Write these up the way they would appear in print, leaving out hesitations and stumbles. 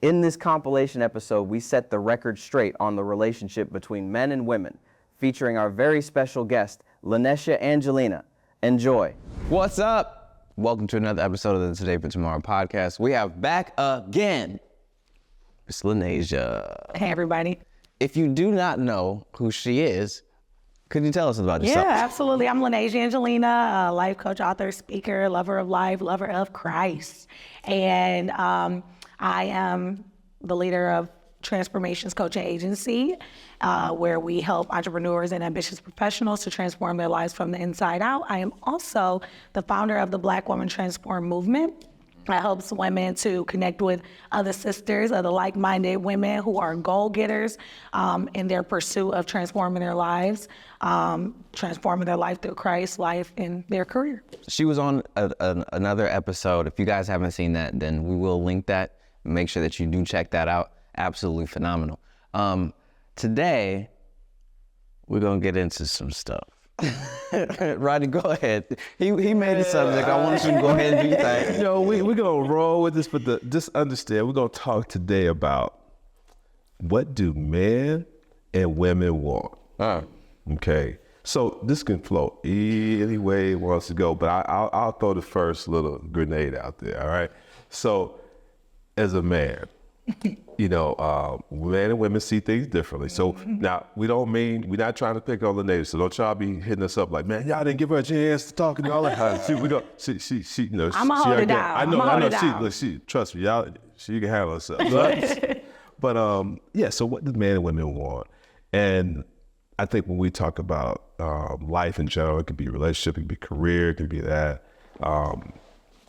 In this compilation episode, we set the record straight on the relationship between men and women, featuring our very special guest, Lanesha Angelina. Enjoy. What's up? Welcome to another episode of the Today for Tomorrow podcast. We have back again, Miss Lanesha. Hey, everybody. If you do not know who she is, could you tell us about yourself? Yeah, absolutely. I'm Lanesha Angelina, a life coach, author, speaker, lover of life, lover of Christ. And I am the leader of Transformations Coaching Agency, where we help entrepreneurs and ambitious professionals to transform their lives from the inside out. I am also the founder of the Black Woman Transform Movement. That helps women to connect with other sisters, other like-minded women who are goal-getters in their pursuit of transforming their lives, transforming their life through Christ's life in their career. She was on another episode. If you guys haven't seen that, then we will link that. Make sure that you do check that out. Absolutely phenomenal. Today, we're going to get into some stuff. Rodney, go ahead. He made the subject. I want you to go ahead and do your thing. Yo, we're going to roll with this, but just understand, we're going to talk today about what do men and women want. Okay. So this can flow any way it wants to go, but I'll throw the first little grenade out there, all right? So as a man, you know, men and women see things differently. So now we're not trying to pick on the neighbors. So don't y'all be hitting us up like, man, y'all didn't give her a chance to talk and all that kind of shit. She, you know, I'ma hold it down. I know. Down. She, trust me, she can handle herself. But yeah. So what do men and women want? And I think when we talk about life in general, it could be relationship, it could be career, it could be that,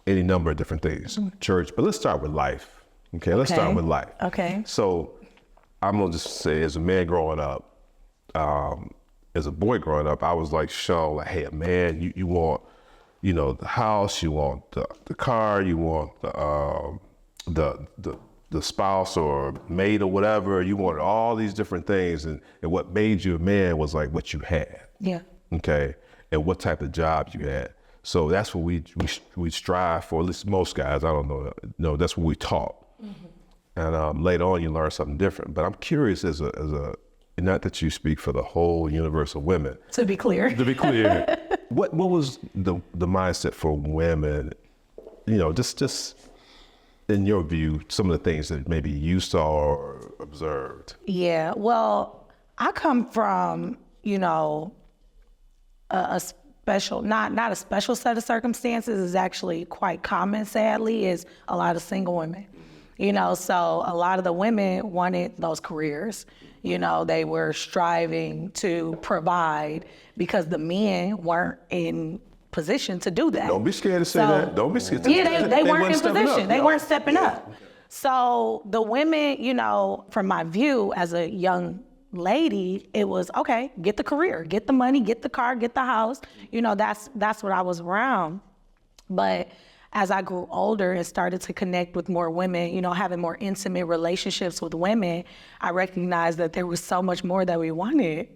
any number of different things. Church, but let's start with life. Okay, let's start with life. Okay. So I'm gonna just say, as a man growing up, as a boy growing up, I was like shown like, hey, man, you want, you know, the house, you want the car, you want the spouse or mate or whatever. You wanted all these different things, and what made you a man was like what you had. Yeah. Okay, and what type of job you had. So that's what we strive for. At least most guys, I don't know. No, that's what we taught. And later on, you learn something different. But I'm curious, as a not that you speak for the whole universe of women. To be clear. What was the mindset for women? You know, just in your view, some of the things that maybe you saw or observed. Yeah. Well, I come from, you know, a special, not a special set of circumstances. Is actually quite common, sadly, is a lot of single women. You know, so a lot of the women wanted those careers. You know, they were striving to provide because the men weren't in position to do that. Don't be scared to say that. Don't be scared to say that. They weren't in position. They weren't stepping up. So the women, you know, from my view as a young lady, it was, okay, get the career, get the money, get the car, get the house. You know, that's what I was around. But as I grew older and started to connect with more women, you know, having more intimate relationships with women, I recognized that there was so much more that we wanted.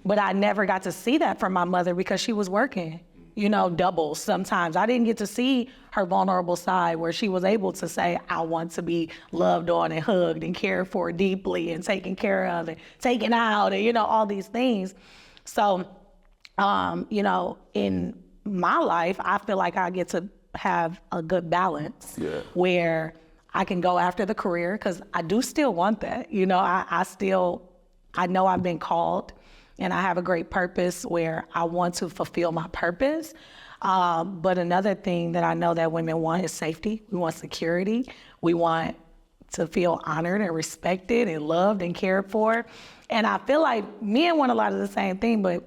But I never got to see that from my mother because she was working, you know, doubles sometimes. I didn't get to see her vulnerable side where she was able to say, I want to be loved on and hugged and cared for deeply and taken care of and taken out and, you know, all these things. So, you know, in my life, I feel like I get to have a good balance where I can go after the career, because I do still want that. You know, I know I've been called and I have a great purpose where I want to fulfill my purpose. But another thing that I know that women want is safety. We want security. We want to feel honored and respected and loved and cared for. And I feel like men want a lot of the same thing, but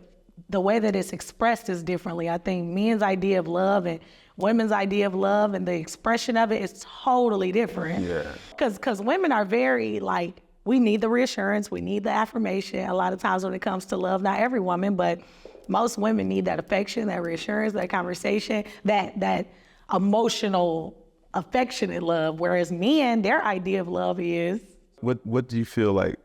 the way that it's expressed is differently. I think men's idea of love and women's idea of love and the expression of it is totally different. Yeah. Because women are very like, we need the reassurance, we need the affirmation. A lot of times when it comes to love, not every woman, but most women need that affection, that reassurance, that conversation, that emotional, affectionate love. Whereas men, their idea of love is. What do you feel like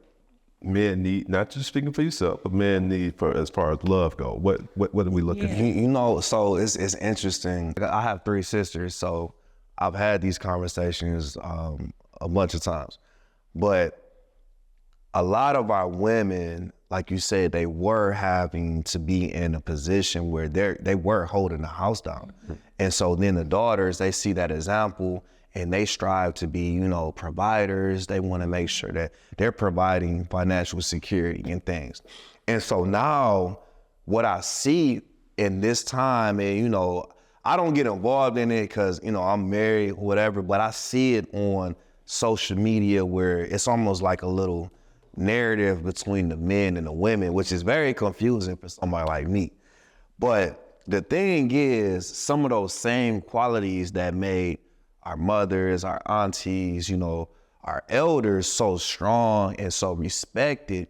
men need, not just speaking for yourself, but men need for as far as love go? What are we looking at? You know, so it's interesting. I have 3 sisters, so I've had these conversations a bunch of times. But a lot of our women, like you said, they were having to be in a position where they were holding the house down. And so then the daughters, they see that example and they strive to be, you know, providers. They want to make sure that they're providing financial security and things. And so now what I see in this time, and, you know, I don't get involved in it because, you know, I'm married, whatever, but I see it on social media where it's almost like a little narrative between the men and the women, which is very confusing for somebody like me. But the thing is, some of those same qualities that made our mothers, our aunties, you know, our elders so strong and so respected,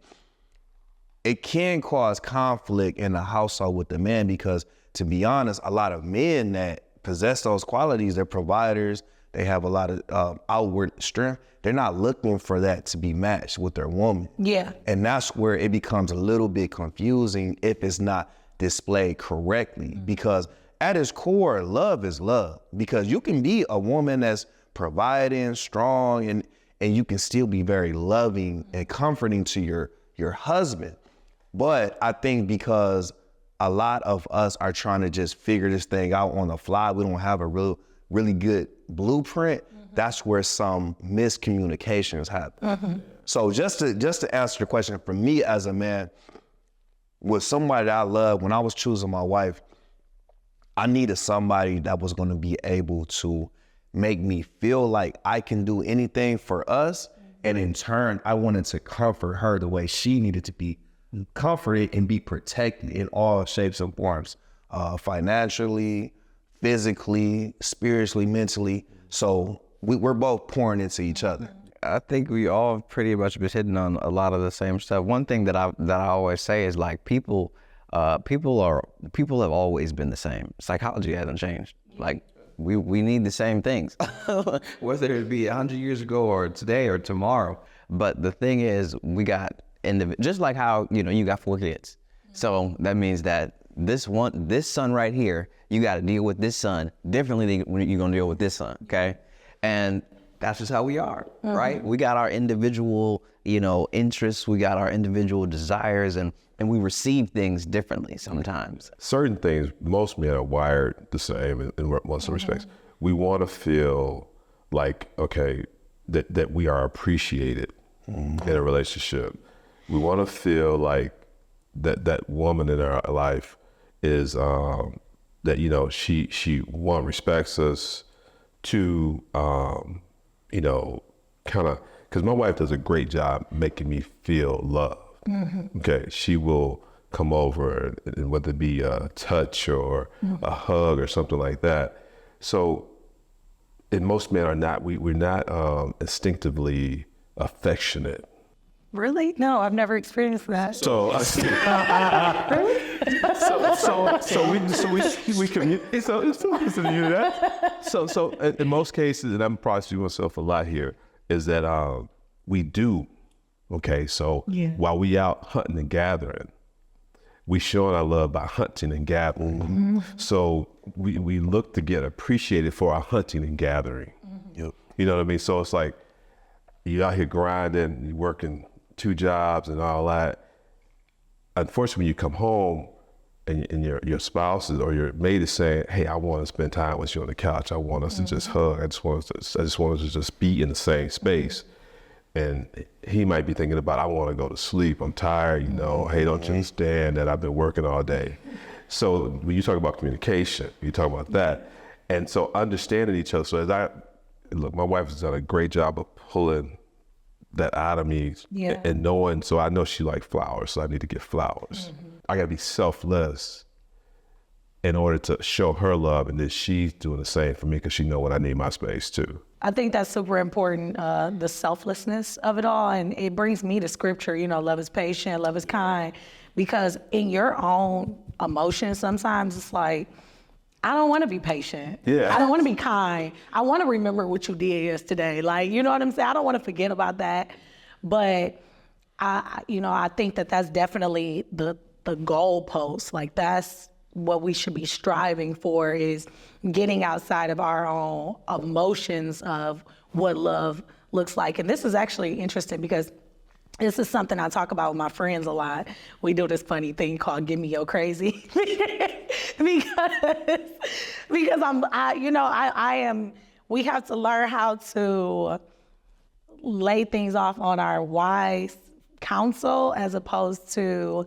it can cause conflict in the household with the man because, to be honest, a lot of men that possess those qualities, they're providers, they have a lot of outward strength. They're not looking for that to be matched with their woman. Yeah. And that's where it becomes a little bit confusing if it's not displayed correctly. Because at its core, love is love. Because you can be a woman that's providing, strong, and you can still be very loving and comforting to your husband. But I think because a lot of us are trying to just figure this thing out on the fly, we don't have a really good blueprint. That's where some miscommunications happen. So just to answer the question, for me as a man, with somebody that I love, when I was choosing my wife, I needed somebody that was going to be able to make me feel like I can do anything for us. And in turn, I wanted to comfort her the way she needed to be comforted and be protected in all shapes and forms, financially, physically, spiritually, mentally. So we're both pouring into each other. I think we all pretty much been hitting on a lot of the same stuff. One thing that I always say is like people have always been the same. Psychology hasn't changed. Like we need the same things, whether it be 100 years ago or today or tomorrow. But the thing is, we got just like how, you know, you got 4 kids. So that means that this son right here, you got to deal with this son differently than when you're gonna deal with this son. Okay, and that's just how we are, right? We got our individual, you know, interests, we got our individual desires, and we receive things differently sometimes. Certain things, most men are wired the same in some respects. We want to feel like, okay, that we are appreciated in a relationship. We want to feel like that woman in our life is, that, you know, she one, respects us, two, you know, kind of, because my wife does a great job making me feel loved. Okay, she will come over, and whether it be a touch or a hug or something like that. So, and most men are not, we're not instinctively affectionate. Really? No, I've never experienced that. So, we communicate. So listen to you that. So in most cases, and I'm probably speaking myself a lot here, is that we do. Okay, so while we out hunting and gathering, we showing our love by hunting and gathering. So we look to get appreciated for our hunting and gathering. You know what I mean? So it's like you out here grinding, you working 2 jobs and all that. Unfortunately, when you come home and your spouse or your mate is saying, "Hey, I want to spend time with you on the couch. I want us to just hug. I just want us to just be in the same space." And he might be thinking about, "I want to go to sleep. I'm tired. You know. Hey, don't you understand that I've been working all day?" So when you talk about communication, you talk about that, and so understanding each other. So my wife has done a great job of pulling that out of me and knowing, so I know she likes flowers, so I need to get flowers. I gotta be selfless in order to show her love, and then she's doing the same for me because she know when I need my space too. I think that's super important, the selflessness of it all. And it brings me to scripture, you know, love is patient, love is kind, because in your own emotions, sometimes it's like, I don't want to be patient. I don't want to be kind. I want to remember what you did yesterday. Like, you know what I'm saying? I don't want to forget about that. But I think that that's definitely the goalpost. Like, that's what we should be striving for, is getting outside of our own emotions of what love looks like. And this is actually interesting because this is something I talk about with my friends a lot. We do this funny thing called "Give Me Your Crazy," because I am. We have to learn how to lay things off on our wise counsel as opposed to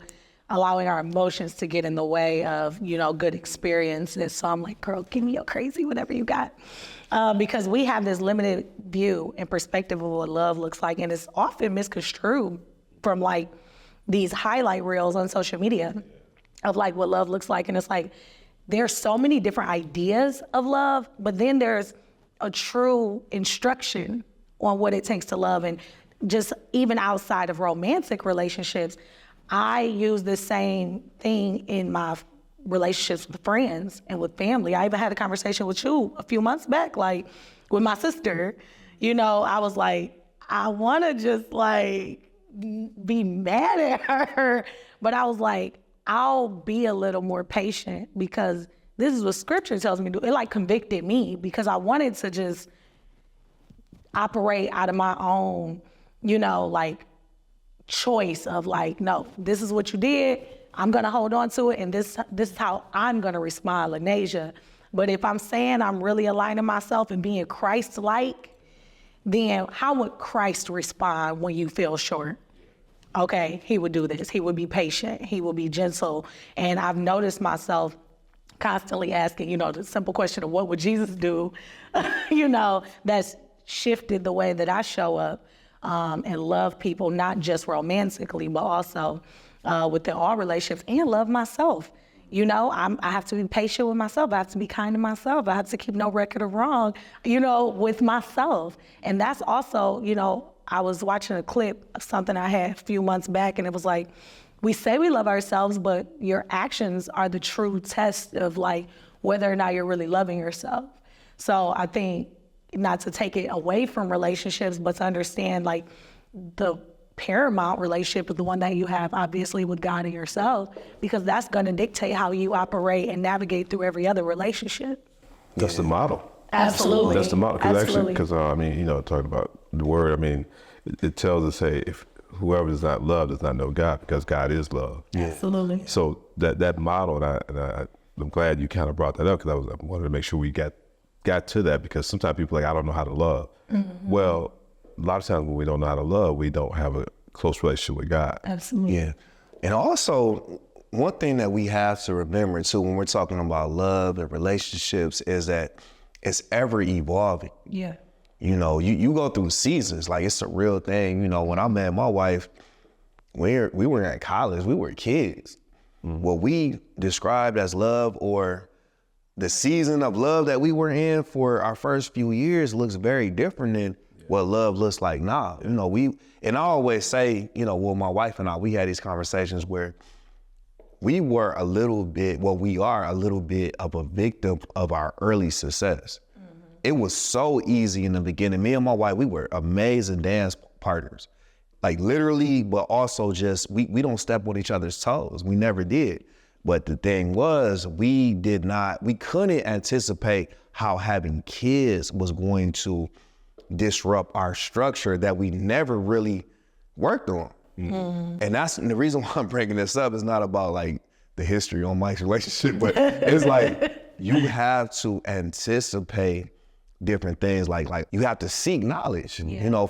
allowing our emotions to get in the way of, good experiences. So I'm like, girl, give me your crazy, whatever you got. Because we have this limited view and perspective of what love looks like. And it's often misconstrued from like these highlight reels on social media of like what love looks like. And it's like, there's so many different ideas of love, but then there's a true instruction on what it takes to love. And just even outside of romantic relationships, I use the same thing in my relationships with friends and with family. I even had a conversation with you a few months back, like with my sister. I was like, I want to just like be mad at her, but I was like, I'll be a little more patient because this is what scripture tells me to do. It like convicted me because I wanted to just operate out of my own, like choice of like, no, this is what you did. I'm gonna hold on to it, and this is how I'm gonna respond, Lanasia. But if I'm saying I'm really aligning myself and being Christ-like, then how would Christ respond when you feel short? Okay, he would do this. He would be patient. He would be gentle. And I've noticed myself constantly asking, the simple question of what would Jesus do? That's shifted the way that I show up and love people, not just romantically, but also within all relationships, and love myself. I have to be patient with myself. I have to be kind to myself. I have to keep no record of wrong, with myself. And that's also, I was watching a clip of something I had a few months back, and it was like, we say we love ourselves, but your actions are the true test of like whether or not you're really loving yourself. So I think not to take it away from relationships, but to understand like the paramount relationship is the one that you have obviously with God and yourself, because that's going to dictate how you operate and navigate through every other relationship. That's the model. Absolutely. That's the model. Absolutely. Because talking about the word, it tells us, hey, if whoever does not love does not know God, because God is love. Yeah. Absolutely. So that model, and I'm glad you kind of brought that up, because I wanted to make sure we got to that, because sometimes people are like, I don't know how to love. Mm-hmm. Well, a lot of times when we don't know how to love, we don't have a close relationship with God. Absolutely. Yeah. And also, one thing that we have to remember too when we're talking about love and relationships is that it's ever evolving. Yeah. You go through seasons, like it's a real thing. When I met my wife, we were in college, we were kids. Mm-hmm. What we described as love, or the season of love that we were in for our first few years, looks very different than what love looks like now. And I always say, my wife and I, we had these conversations where we were we are a little bit of a victim of our early success. Mm-hmm. It was so easy in the beginning. Me and my wife, we were amazing dance partners, like literally, but also just, we don't step on each other's toes. We never did. But the thing was, we couldn't anticipate how having kids was going to disrupt our structure that we never really worked on. Mm-hmm. And the reason why I'm bringing this up is not about like the history on Mike's relationship, but it's like you have to anticipate different things. Like you have to seek knowledge,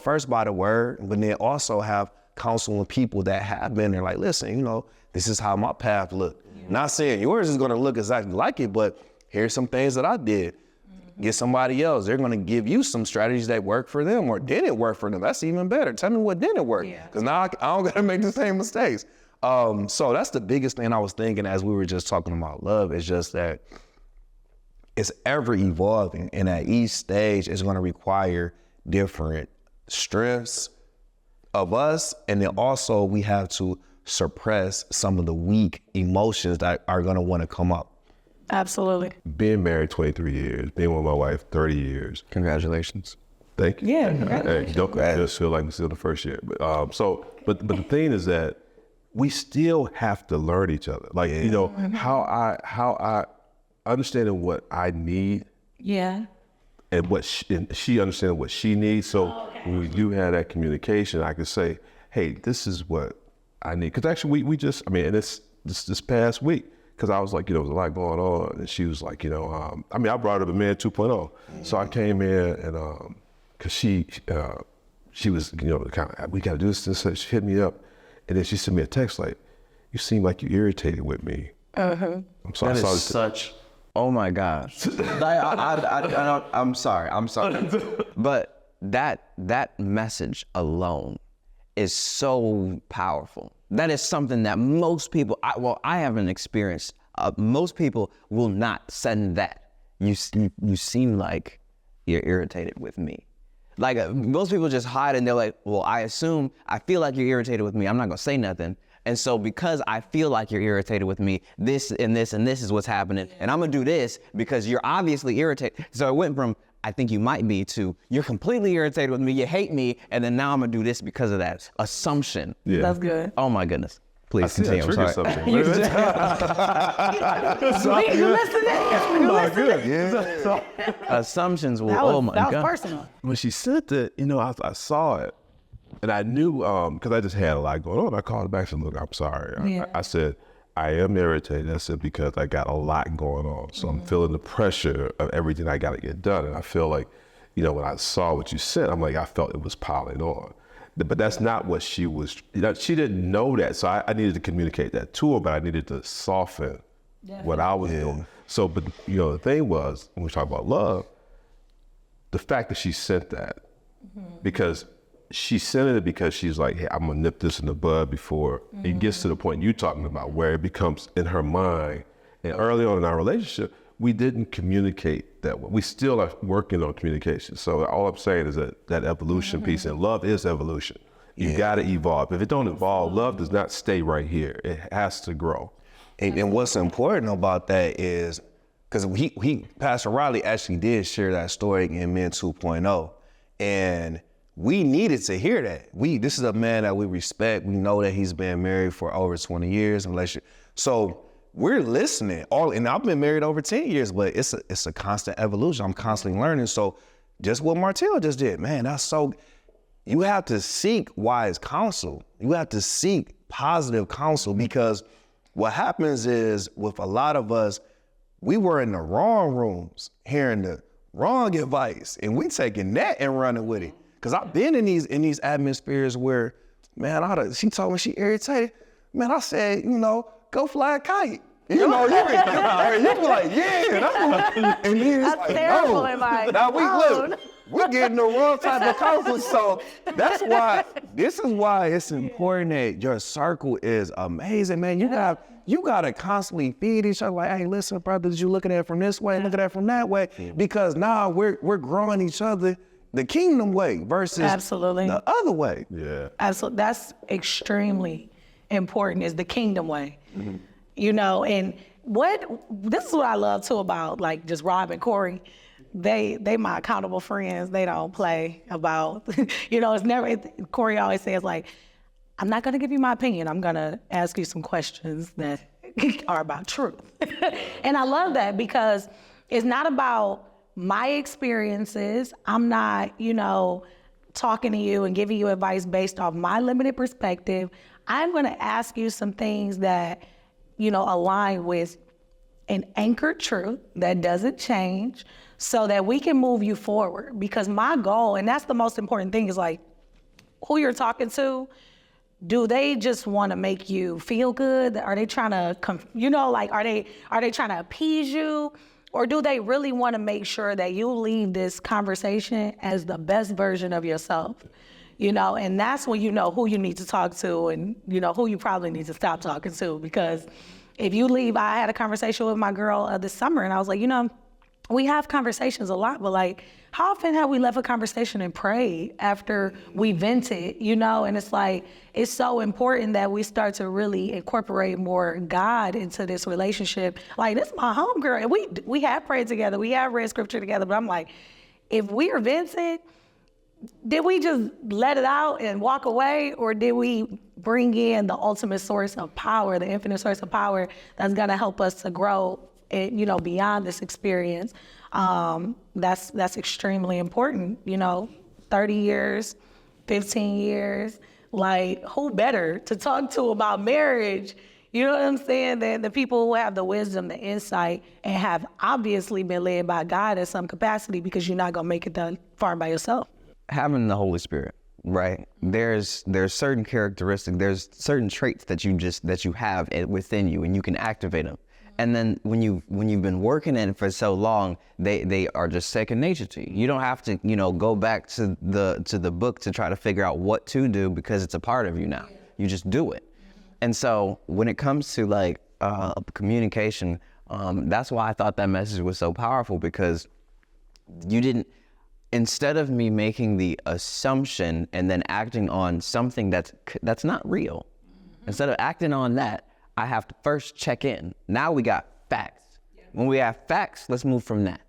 first by the word, but then also have counsel with people that have been there. Like, listen, this is how my path looked. Yeah. Not saying yours is going to look exactly like it, but here's some things that I did. Get somebody else. They're going to give you some strategies that work for them or didn't work for them. That's even better. Tell me what didn't work. Because now I don't got to make the same mistakes. So that's the biggest thing I was thinking as we were just talking about love, is just that it's ever evolving. And at each stage, it's going to require different strengths of us. And then also we have to suppress some of the weak emotions that are going to want to come up. Absolutely. Being married 23 years, being with my wife 30 years. Congratulations. Thank you. Yeah. Hey, don't just feel like it's still the first year. But but the thing is that we still have to learn each other. Like, how I understanding what I need. Yeah. And she understanding what she needs. So when we do have that communication, I could say, hey, this is what I need. Because actually, we just, I mean, and this past week, because I was like, there was a lot going on. And she was like, I brought up a man 2.0. So I came in and, because she was, kind of, we got to do this. So she hit me up. And then she sent me a text like, you seem like you irritated with me. I'm sorry. That is such, oh my gosh. I'm sorry. But that message alone is so powerful. That is something that most people, I haven't experienced. Most people will not send that. You seem like you're irritated with me. Like most people just hide and they're like, well, I feel like you're irritated with me. I'm not gonna say nothing. And so because I feel like you're irritated with me, this and this and this is what's happening. And I'm gonna do this because you're obviously irritated. So it went from, I think you might be, to you're completely irritated with me, you hate me, and then now I'm gonna do this because of that assumption. Yeah. That's good. Oh my goodness. Please continue. I'm sorry. You listening? Yeah. Assumptions will, That was, oh my that God. was personal. When she sent it, I saw it. And I knew, because I just had a lot going on. I called her back and said, look, I'm sorry. Yeah. I said, I am irritated. I said, because I got a lot going on. So I'm feeling the pressure of everything I got to get done. And I feel like, when I saw what you sent, I'm like, I felt it was piling on. But that's not what she was, she didn't know that. So I needed to communicate that to her, but I needed to soften what I was doing. So, but the thing was, when we talk about love, the fact that she sent that, because she sent it because she's like, hey, I'm gonna nip this in the bud before it gets to the point you're talking about where it becomes in her mind. And early on in our relationship, we didn't communicate that way. We still are working on communication. So all I'm saying is that evolution piece, and love is evolution. You gotta evolve. If it don't evolve, love does not stay right here. It has to grow. And what's important about that is, because Pastor Riley actually did share that story in Men 2.0, and we needed to hear that. This is a man that we respect. We know that he's been married for over 20 years. So we're listening. And I've been married over 10 years, but it's a constant evolution. I'm constantly learning. So just what Martell just did, man, you have to seek wise counsel. You have to seek positive counsel, because what happens is with a lot of us, we were in the wrong rooms, hearing the wrong advice, and we taking that and running with it. Cause I've been in these atmospheres where, man, she told me she irritated. Man, I said, go fly a kite. You be like, yeah. And then it's like, terrible no. advice. Now we're getting the wrong type of counsel. So this is why it's important that your circle is amazing, man. You gotta constantly feed each other. Like, hey, listen, brothers, you looking at it from this way, look at it from that way, because now we're growing each other the kingdom way versus the other way. Yeah. Absolutely. That's extremely important, is the kingdom way. And this is what I love too about like just Rob and Corey. They my accountable friends. They don't play about, it's never, Corey always says like, I'm not gonna give you my opinion. I'm gonna ask you some questions that are about truth. And I love that, because it's not about my experiences. I'm not, talking to you and giving you advice based off my limited perspective. I'm gonna ask you some things that, align with an anchored truth that doesn't change, so that we can move you forward. Because my goal, and that's the most important thing, is like, who you're talking to, do they just want to make you feel good? Are they trying to, are they trying to appease you? Or do they really want to make sure that you leave this conversation as the best version of yourself? And that's when you know who you need to talk to, and who you probably need to stop talking to. Because if you leave, I had a conversation with my girl this summer, and I was like, we have conversations a lot, but like, how often have we left a conversation and prayed after we vented, And it's like, it's so important that we start to really incorporate more God into this relationship. Like, this is my homegirl, and we have prayed together, we have read scripture together, but I'm like, if we are venting, did we just let it out and walk away, or did we bring in the ultimate source of power, the infinite source of power that's gonna help us to grow, beyond this experience? That's extremely important, 30 years, 15 years. Like, who better to talk to about marriage, you know what I'm saying, than the people who have the wisdom, the insight, and have obviously been led by God in some capacity, because you're not gonna make it that far by yourself. Having the Holy Spirit, right? There's certain characteristics, there's certain traits that you have within you, and you can activate them. And then when you've been working in it for so long, they are just second nature to you. You don't have to, go back to the book to try to figure out what to do, because it's a part of you now. You just do it. And so when it comes to like communication, that's why I thought that message was so powerful, because instead of me making the assumption and then acting on something that's not real, instead of acting on that, I have to first check in. Now we got facts. When we have facts, let's move from that.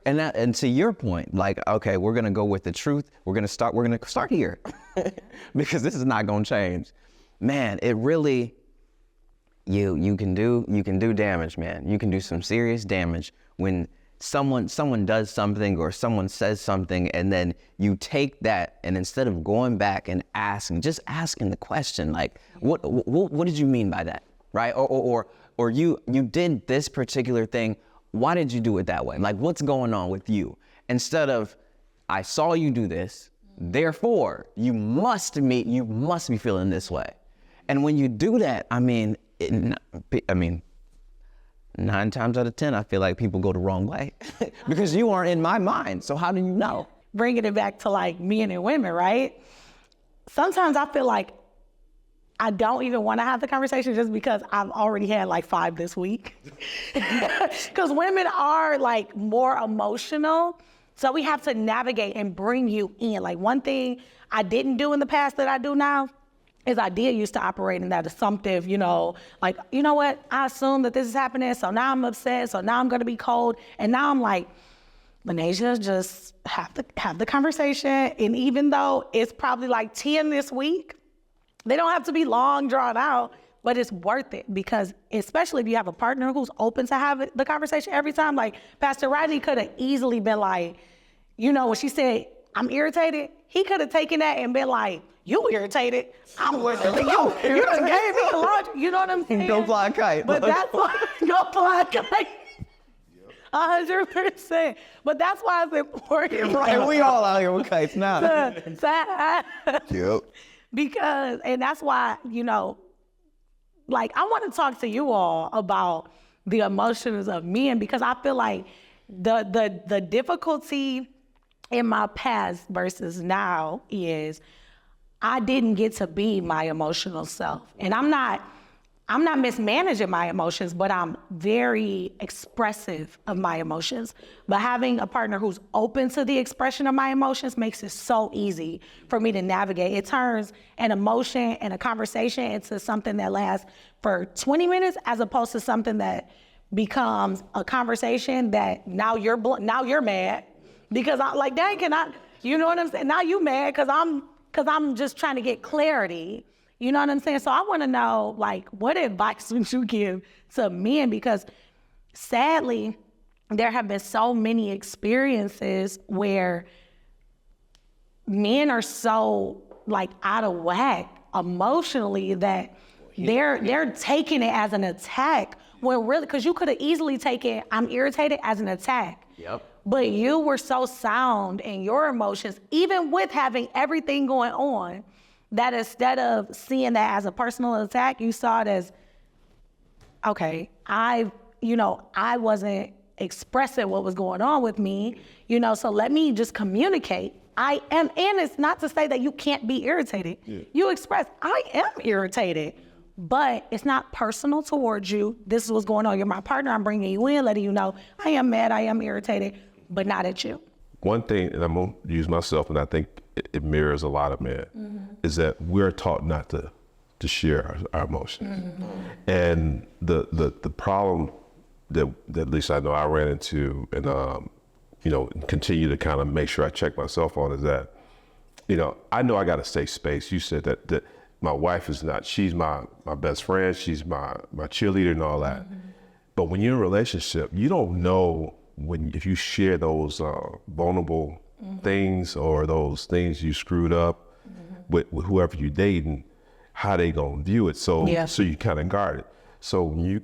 And to your point, like, okay, we're gonna go with the truth. We're gonna start here because this is not gonna change. Man, it really, you can do damage, man. You can do some serious damage when someone does something or someone says something, and then you take that, and instead of going back and asking the question, like, what did you mean by that? Right? Or you did this particular thing. Why did you do it that way? Like, what's going on with you? Instead of, I saw you do this, therefore you must be feeling this way. And when you do that, 9 times out of 10, I feel like people go the wrong way because you aren't in my mind. So how do you know? Bringing it back to like men and women, right? Sometimes I feel like I don't even want to have the conversation just because I've already had like 5 this week. Because women are like more emotional. So we have to navigate and bring you in. Like, one thing I didn't do in the past that I do now is I did used to operate in that assumptive, like, you know what? I assume that this is happening. So now I'm upset. So now I'm going to be cold. And now I'm like, Lanasia, just have the conversation. And even though it's probably like 10 this week, they don't have to be long drawn out, but it's worth it, because especially if you have a partner who's open to have the conversation every time. Like Pastor Rodney could have easily been like, when she said, I'm irritated, he could have taken that and been like, you irritated. I'm worth it. You done gave me a lunch. You know what I'm saying? Go fly a kite. But that's why, go fly a kite. 100%. But that's why it's important. Right, we all out here with kites now. Yep. Because, and that's why, like, I want to talk to you all about the emotions of men, because I feel like the difficulty in my past versus now is I didn't get to be my emotional self. And I'm not mismanaging my emotions, but I'm very expressive of my emotions. But having a partner who's open to the expression of my emotions makes it so easy for me to navigate. It turns an emotion and a conversation into something that lasts for 20 minutes, as opposed to something that becomes a conversation that now you're mad because I'm like, dang, you know what I'm saying? Now you mad because I'm just trying to get clarity. You know what I'm saying? So I want to know, like, what advice would you give to men? Because sadly, there have been so many experiences where men are so like out of whack emotionally that they're taking it as an attack, when really, because you could have easily taken I'm irritated as an attack. Yep. But you were so sound in your emotions, even with having everything going on, that instead of seeing that as a personal attack, you saw it as, okay, I wasn't expressing what was going on with me, so let me just communicate. I am, and it's not to say that you can't be irritated. Yeah. You express, I am irritated, but it's not personal towards you. This is what's going on. You're my partner. I'm bringing you in, letting you know I am mad, I am irritated, but not at you. One thing, and I'm going to use myself, and I think it mirrors a lot of men, is that we're taught not to share our emotions. And the problem that at least I know I ran into, and continue to kind of make sure I check myself on, is that, I know I got a safe space. You said that my wife is not, she's my best friend, she's my cheerleader and all that. But when you're in a relationship, you don't know if you share those vulnerable things or those things you screwed up with whoever you're dating, how they gonna view it. So you kind of guard it. So when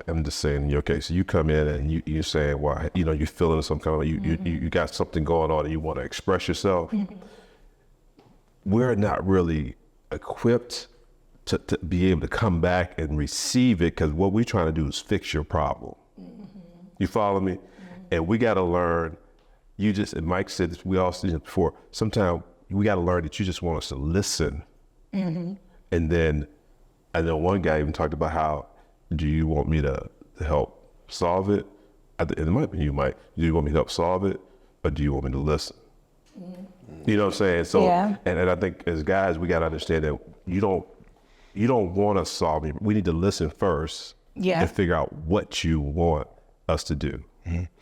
I'm just saying in your case, you come in and you're saying, well, you know, you're feeling some kind of, you got something going on and you want to express yourself. We're not really equipped to be able to come back and receive it, because what we're trying to do is fix your problem. You follow me? And we got to learn, and Mike said this, we all said it before, sometimes we got to learn that you just want us to listen. And then I know one guy even talked about how, do you want me to help solve it? And it might be you, Mike. Do you want me to help solve it, or do you want me to listen? You know what I'm saying? So, and I think as guys, we got to understand that you don't want to solve it. We need to listen first and figure out what you want us to do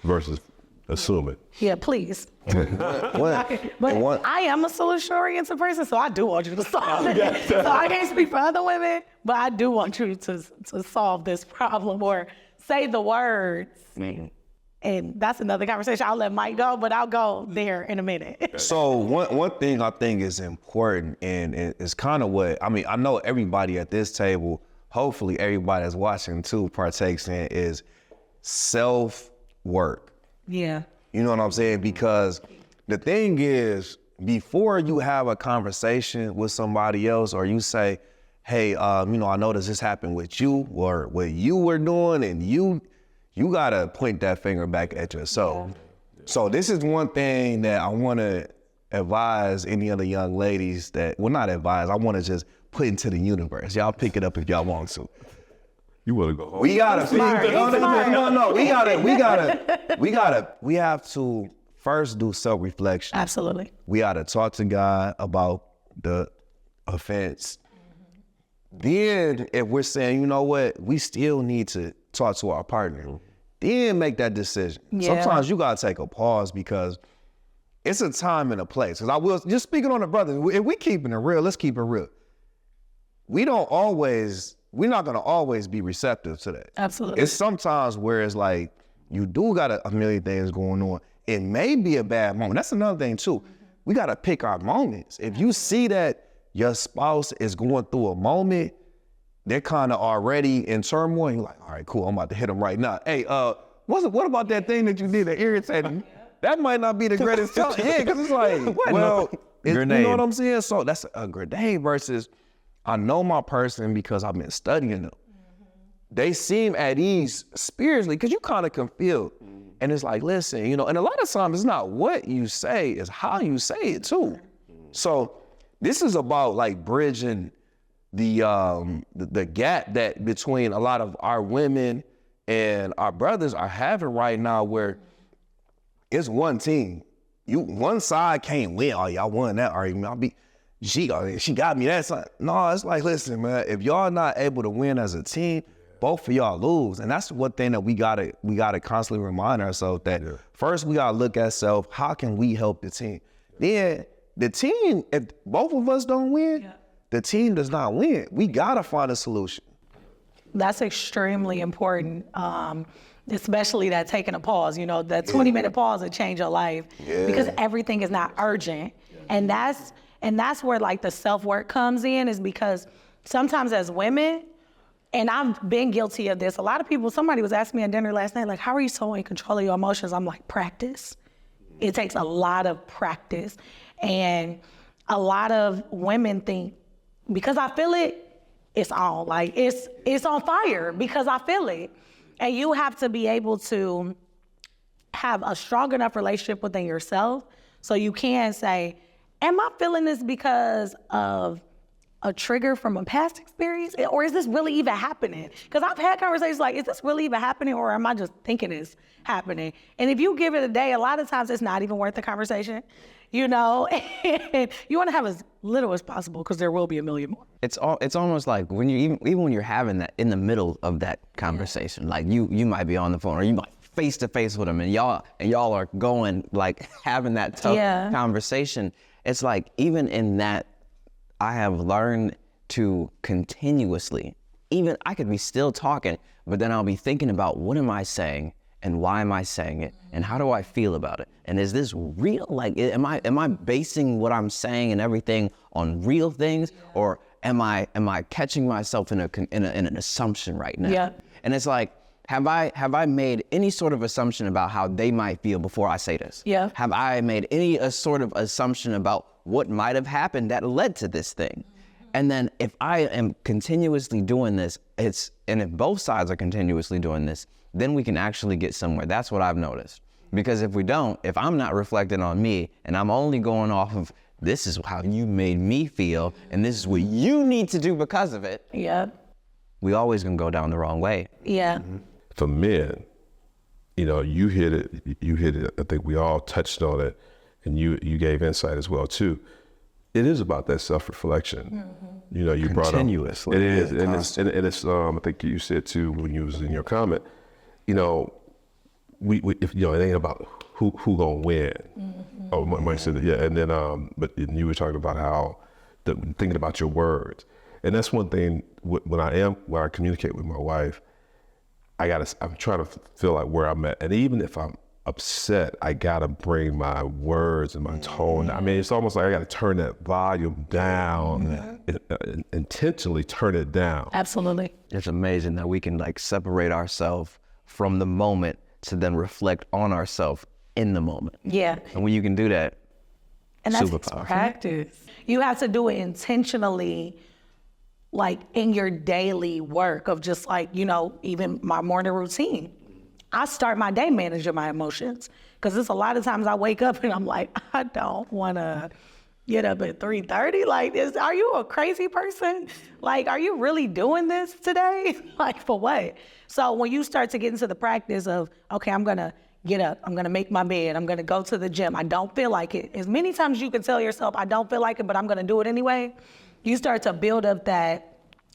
versus assume it. Yeah, please. But I am a solution-oriented person, so I do want you to solve it. So I can't speak for other women, but I do want you to solve this problem or say the words. And that's another conversation. I'll let Mike go, but I'll go there in a minute. So one thing I think is important, and it's kind of what, I mean, I know everybody at this table, hopefully everybody that's watching too partakes in, is self-work. Yeah. You know what I'm saying? Because the thing is, before you have a conversation with somebody else, or you say, hey, you know, I noticed this happened with you, or what you were doing, and you gotta point that finger back at yourself. So this is one thing that I wanna advise any other young ladies that, well, not advise, I wanna just put into the universe. Y'all pick it up if y'all want to. You want to go home? We gotta, we have to first do self-reflection. Absolutely. We gotta talk to God about the offense. Then if we're saying, you know what, we still need to talk to our partner, then make that decision. Sometimes you gotta take a pause, because it's a time and a place. Because I will, just speaking on the brothers, if we keeping it real, let's keep it real. We're not gonna always be receptive to that. Absolutely. It's sometimes where it's like, you do got a million things going on. It may be a bad moment. That's another thing too. We gotta pick our moments. If you see that your spouse is going through a moment, they're kind of already in turmoil, you're like, all right, cool, I'm about to hit them right now. Hey, what about that thing that you did that irritated me? That might not be the greatest time. Yeah, because it's like, well, you know what I'm saying? So that's a grenade versus, I know my person because I've been studying them. They seem at ease spiritually, because you kind of can feel. And it's like, listen, you know, and a lot of times it's not what you say, it's how you say it too. So this is about like bridging the gap that between a lot of our women and our brothers are having right now, where it's one team. One side can't win. Oh, y'all won that argument. She got me that side. No, it's like, listen, man, if y'all not able to win as a team, both of y'all lose. And that's one thing that we gotta constantly remind ourselves that first we gotta look at self, how can we help the team? Then the team, if both of us don't win, the team does not win. We gotta find a solution. That's extremely important, especially that taking a pause, you know, that 20-minute pause will change your life because everything is not urgent. And that's where like the self-work comes in, is because sometimes as women, and I've been guilty of this, a lot of people, somebody was asking me at dinner last night, like, how are you so in control of your emotions? I'm like, practice. It takes a lot of practice. And a lot of women think, because I feel it, it's on. Like, it's on fire because I feel it. And you have to be able to have a strong enough relationship within yourself so you can say, am I feeling this because of a trigger from a past experience? Or is this really even happening? Because I've had conversations like, is this really even happening, or am I just thinking it's happening? And if you give it a day, a lot of times it's not even worth the conversation, you know? And you want to have as little as possible, because there will be a million more. It's almost like when you even when you're having that in the middle of that conversation, like you might be on the phone, or you might face to face with them, and y'all are going, like, having that tough conversation. It's like, even in that, I have learned to continuously, even I could be still talking, but then I'll be thinking about, what am I saying? and why am I saying it, and how do I feel about it, and is this real? Like, am I basing what I'm saying and everything on real things, or am I catching myself in an assumption right now? Yeah. And it's like, have I made any sort of assumption about how they might feel before I say this? Yeah. Have I made any sort of assumption about what might have happened that led to this thing? And then if I am continuously doing this, and if both sides are continuously doing this, then we can actually get somewhere. That's what I've noticed. Because if we don't, if I'm not reflecting on me and I'm only going off of this is how you made me feel and this is what you need to do because of it, Yeah. we always gonna go down the wrong way. Yeah. For men, you hit it. I think we all touched on it, and you gave insight as well too. It is about that self-reflection. You brought up Continuously. it is, and it's I think you said too when you was in your comment. We if it ain't about who gonna win. Oh, Mike said that, yeah, and then but you were talking about how thinking about your words, and that's one thing when I communicate with my wife. I'm trying to feel like where I'm at, and even if I'm upset, I gotta bring my words and my tone. I mean, it's almost like I gotta turn that volume down, intentionally turn it down. Absolutely. It's amazing that we can like separate ourselves from the moment to then reflect on ourselves in the moment. Yeah. And when you can do that, And that's superpower. practice. You have to do it intentionally, like in your daily work of just like, even my morning routine. I start my day managing my emotions because there's a lot of times I wake up and I'm like, I don't want to get up at 3:30. Like, are you a crazy person? Like, are you really doing this today? Like, for what? So when you start to get into the practice of, okay, I'm going to get up, I'm going to make my bed, I'm going to go to the gym. I don't feel like it. As many times you can tell yourself, I don't feel like it, but I'm going to do it anyway. You start to build up that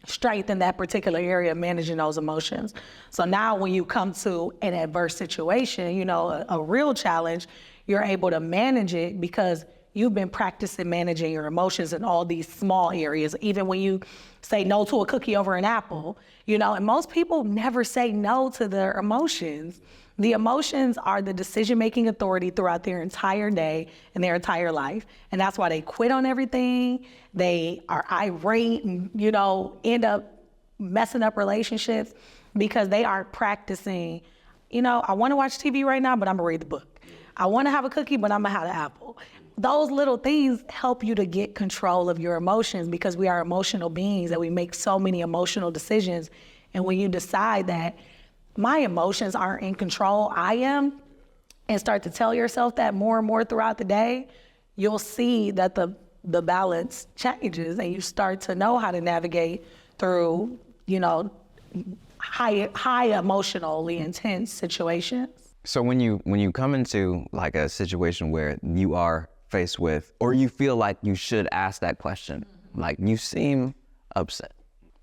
strength in that particular area of managing those emotions. So now when you come to an adverse situation, a real challenge, you're able to manage it because you've been practicing managing your emotions in all these small areas. Even when you say no to a cookie over an apple, and most people never say no to their emotions. The emotions are the decision-making authority throughout their entire day and their entire life. And that's why they quit on everything. They are irate and, end up messing up relationships because they aren't practicing. I want to watch TV right now, but I'm going to read the book. I want to have a cookie, but I'm going to have an apple. Those little things help you to get control of your emotions because we are emotional beings and we make so many emotional decisions. And when you decide that my emotions aren't in control, I am, and start to tell yourself that more and more throughout the day, you'll see that the balance changes and you start to know how to navigate through, high emotionally intense situations. So when you come into like a situation where you are faced with, or you feel like you should ask that question, like you seem upset.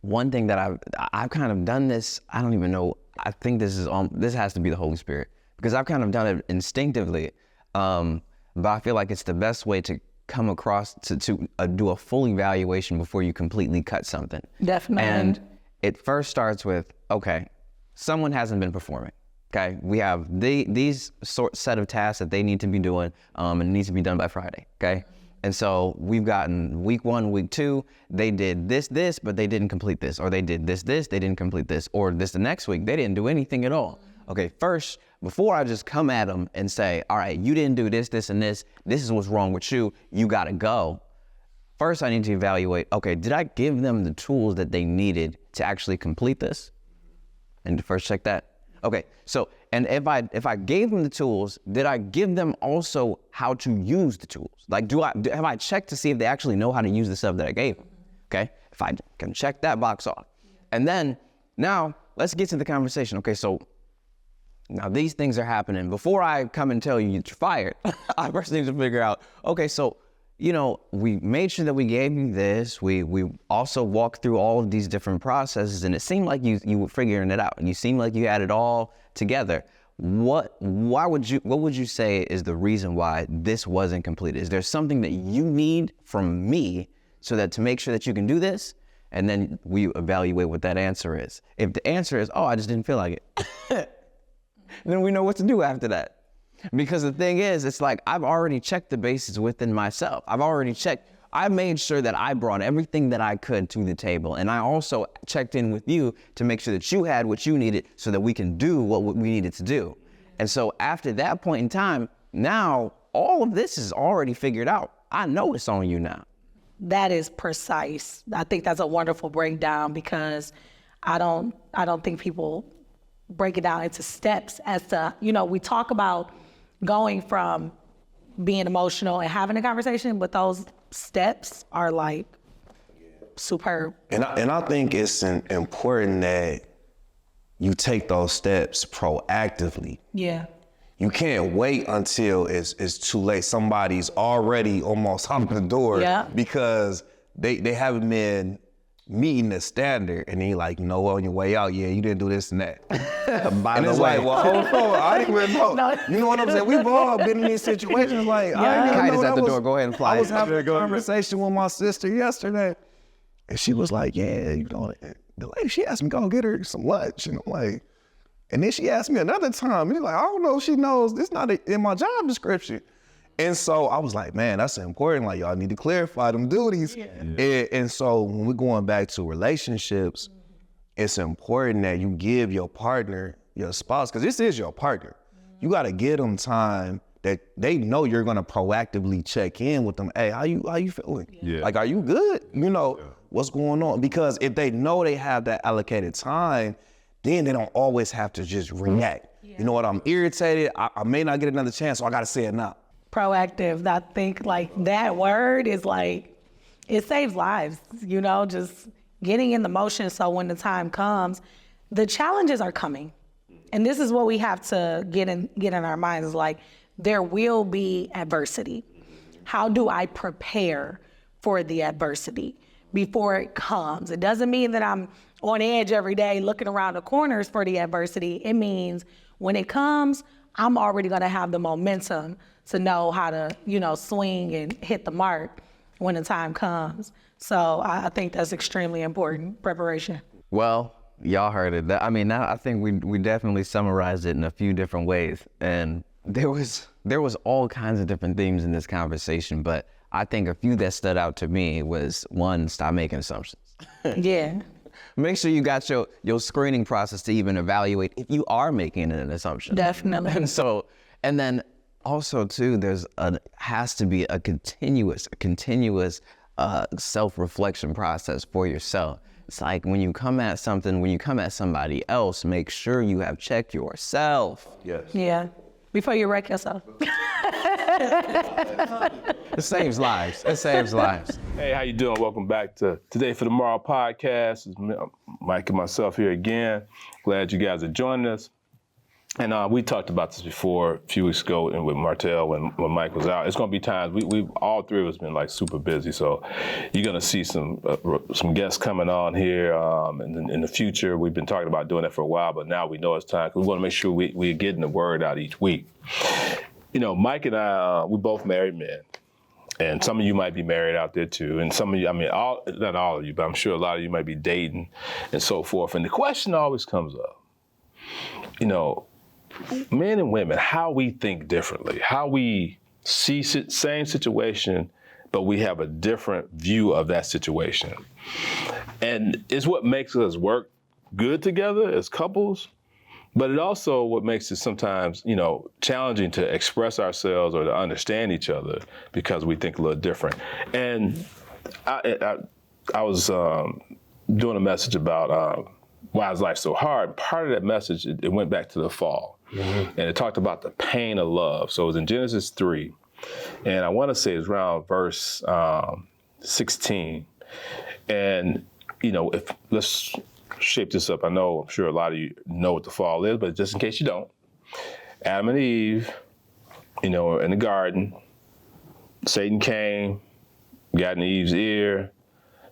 One thing that I've kind of done this, I don't even know, I think this has to be the Holy Spirit because I've kind of done it instinctively, but I feel like it's the best way to come across to do a full evaluation before you completely cut something. Definitely. And it first starts with, okay, someone hasn't been performing. Okay, we have these set of tasks that they need to be doing, and it needs to be done by Friday. Okay, and so we've gotten week 1, week 2, they did this, but they didn't complete this, or they did this, they didn't complete this, or the next week they didn't do anything at all. Okay, first, before I just come at them and say, all right, you didn't do this, and this is what's wrong with you, you gotta go. First, I need to evaluate, okay, did I give them the tools that they needed to actually complete this? And first check that. Okay, so, and if I gave them the tools, did I give them also how to use the tools? Like, have I checked to see if they actually know how to use the stuff that I gave them? Okay, if I can check that box off. And then, now, let's get to the conversation. Okay, so, now these things are happening. Before I come and tell you you're fired, I first need to figure out, okay, so, we made sure that we gave you this. We also walked through all of these different processes, and it seemed like you were figuring it out, and you seemed like you had it all together. What would you say is the reason why this wasn't completed? Is there something that you need from me so that to make sure that you can do this? And then we evaluate what that answer is. If the answer is, oh, I just didn't feel like it, then we know what to do after that. Because the thing is, it's like I've already checked the bases within myself. I made sure that I brought everything that I could to the table. And I also checked in with you to make sure that you had what you needed so that we can do what we needed to do. And so after that point in time, now all of this is already figured out. I know it's on you now. That is precise. I think that's a wonderful breakdown because I don't think people break it down into steps as to, we talk about going from being emotional and having a conversation, but those steps are like superb. And I think it's important that you take those steps proactively. Yeah. You can't wait until it's too late. Somebody's already almost hopping the door because they haven't been meeting the standard, and then you're like, on your way out, you didn't do this and that. And it's like, well, hold on, I didn't even know. No. You know what I'm saying? We've all been in these situations like, I didn't even Kite know is at that the door, go ahead and fly. I was having a conversation with my sister yesterday, and she was like, the lady, she asked me to go get her some lunch, and I'm like, and then she asked me another time, and she's like, I don't know if she knows, it's not in my job description. And so I was like, man, that's important. Like, y'all need to clarify them duties. Yeah. And so when we're going back to relationships, it's important that you give your partner, your spouse, because this is your partner. You got to give them time that they know you're going to proactively check in with them. Hey, how you feeling? Yeah. Like, are you good? What's going on? Because if they know they have that allocated time, then they don't always have to just react. Yeah. You know what? I'm irritated. I may not get another chance, so I got to say it now. Proactive. I think like that word is like, it saves lives, just getting in the motion. So when the time comes, the challenges are coming. And this is what we have to get in our minds is like, there will be adversity. How do I prepare for the adversity before it comes? It doesn't mean that I'm on edge every day looking around the corners for the adversity. It means when it comes, I'm already gonna have the momentum to know how to, swing and hit the mark when the time comes. So I think that's extremely important, preparation. Well, y'all heard it. I think we definitely summarized it in a few different ways. And there was all kinds of different themes in this conversation, but I think a few that stood out to me was, one, stop making assumptions. Yeah. Make sure you got your screening process to even evaluate if you are making an assumption. Definitely. And then also too, has to be a continuous self-reflection process for yourself. It's like when you come at somebody else, make sure you have checked yourself. Yes. Yeah. Before you wreck yourself. It saves lives. Hey, how you doing? Welcome back to Today for Tomorrow podcast. It's Mike and myself here again. Glad you guys are joining us. And we talked about this before a few weeks ago and with Martell when Mike was out. It's going to be times we all three of us been like super busy, so you're going to see some guests coming on here in the future. We've been talking about doing that for a while, but now we know it's time because we want to make sure we're getting the word out each week. Mike and I, we both married men. And some of you might be married out there too. And some of you, not all of you, but I'm sure a lot of you might be dating and so forth. And the question always comes up, men and women, how we think differently, how we see same situation, but we have a different view of that situation. And it's what makes us work good together as couples, but it also what makes it sometimes, challenging to express ourselves or to understand each other because we think a little different. And I was doing a message about why is life so hard? Part of that message, it went back to the fall. Mm-hmm. And it talked about the pain of love. So it was in Genesis 3. And I want to say it's around verse 16. And, let's shape this up. I'm sure a lot of you know what the fall is, but just in case you don't, Adam and Eve, in the garden, Satan came, got in Eve's ear,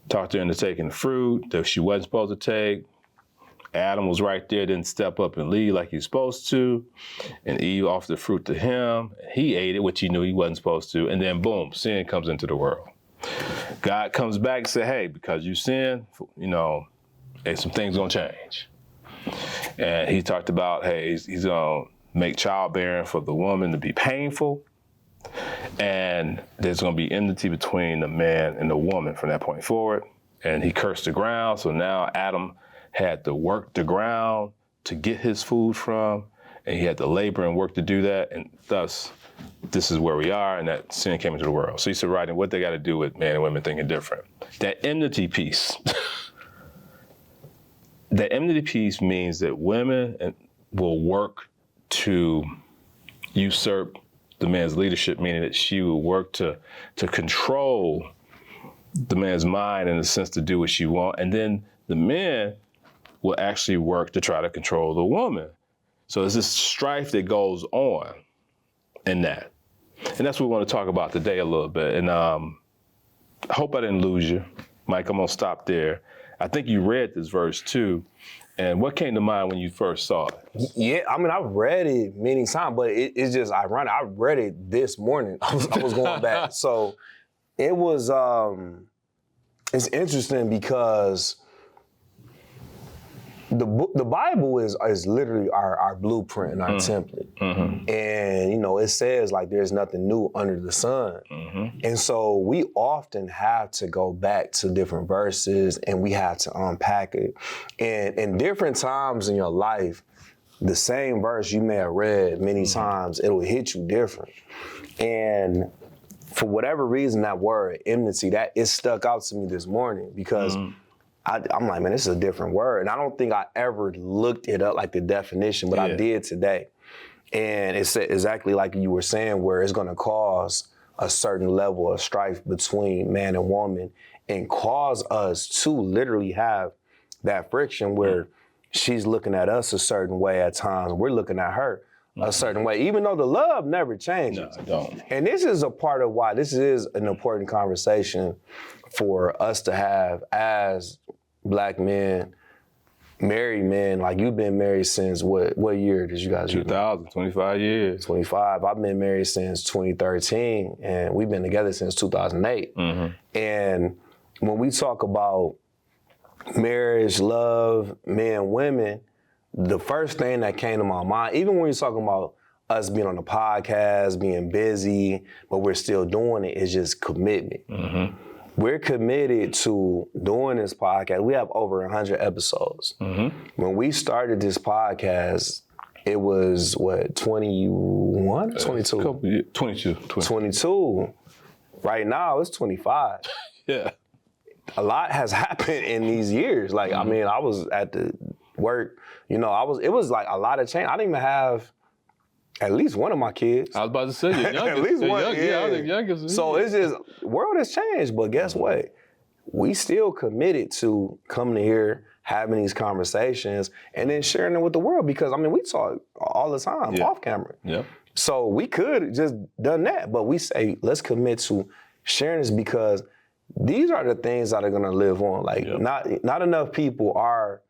talked her into taking the fruit that she wasn't supposed to take. Adam was right there, didn't step up and lead like he was supposed to. And Eve offered the fruit to him. He ate it, which he knew he wasn't supposed to. And then boom, sin comes into the world. God comes back and says, hey, because you sinned, hey, some things gonna change. And he talked about, hey, he's gonna make childbearing for the woman to be painful, and there's gonna be enmity between the man and the woman from that point forward. And he cursed the ground, so now Adam had to work the ground to get his food from, and he had to labor and work to do that, and thus, this is where we are, and that sin came into the world. So he said, Rodney, what they got to do with men and women thinking different? That enmity piece, that enmity piece means that women will work to usurp the man's leadership, meaning that she will work to control the man's mind in a sense to do what she wants, and then the men will actually work to try to control the woman. So there's this strife that goes on in that. And that's what we want to talk about today a little bit. And I hope I didn't lose you. Mike, I'm gonna stop there. I think you read this verse too. And what came to mind when you first saw it? Yeah, I mean, I've read it many times, but it's just ironic. I read it this morning. I was going back. So it was, it's interesting because the Bible is literally our blueprint and our template. And, you know, it says like there's nothing new under the sun. And so we often have to go back to different verses and we have to unpack it. And in different times in your life, the same verse you may have read many times, it'll hit you different. And for whatever reason, that word, enmity, that it stuck out to me this morning because I'm like, man, this is a different word. And I don't think I ever looked it up, like the definition, but I did today. And it's exactly like you were saying, where it's gonna cause a certain level of strife between man and woman and cause us to literally have that friction where she's looking at us a certain way at times, we're looking at her a certain way, even though the love never changes. No, I don't. And this is a part of why this is an important conversation for us to have as Black men, married men. Like, you've been married since what year did you guys? 2000, 25 years. 25. I've been married since 2013, and we've been together since 2008. And when we talk about marriage, love, men, women, the first thing that came to my mind, even when you're talking about us being on the podcast, being busy, but we're still doing it, is just commitment. We're committed to doing this podcast. We have over 100 episodes. When we started this podcast, it was, what, 21 or 22? 22. 22. Right now, it's 25. Yeah. A lot has happened in these years. Like, I mean, I was at the work, you know, it was like a lot of change. I didn't even have at least one of my kids. I was about to say, you're youngest. At least one, yeah, I was the youngest. So it's just, world has changed, but guess what? We still committed to coming here, having these conversations, and then sharing them with the world because, I mean, we talk all the time off camera. Yeah. So we could just done that, but we say, let's commit to sharing this because these are the things that are gonna live on. Like, not enough people are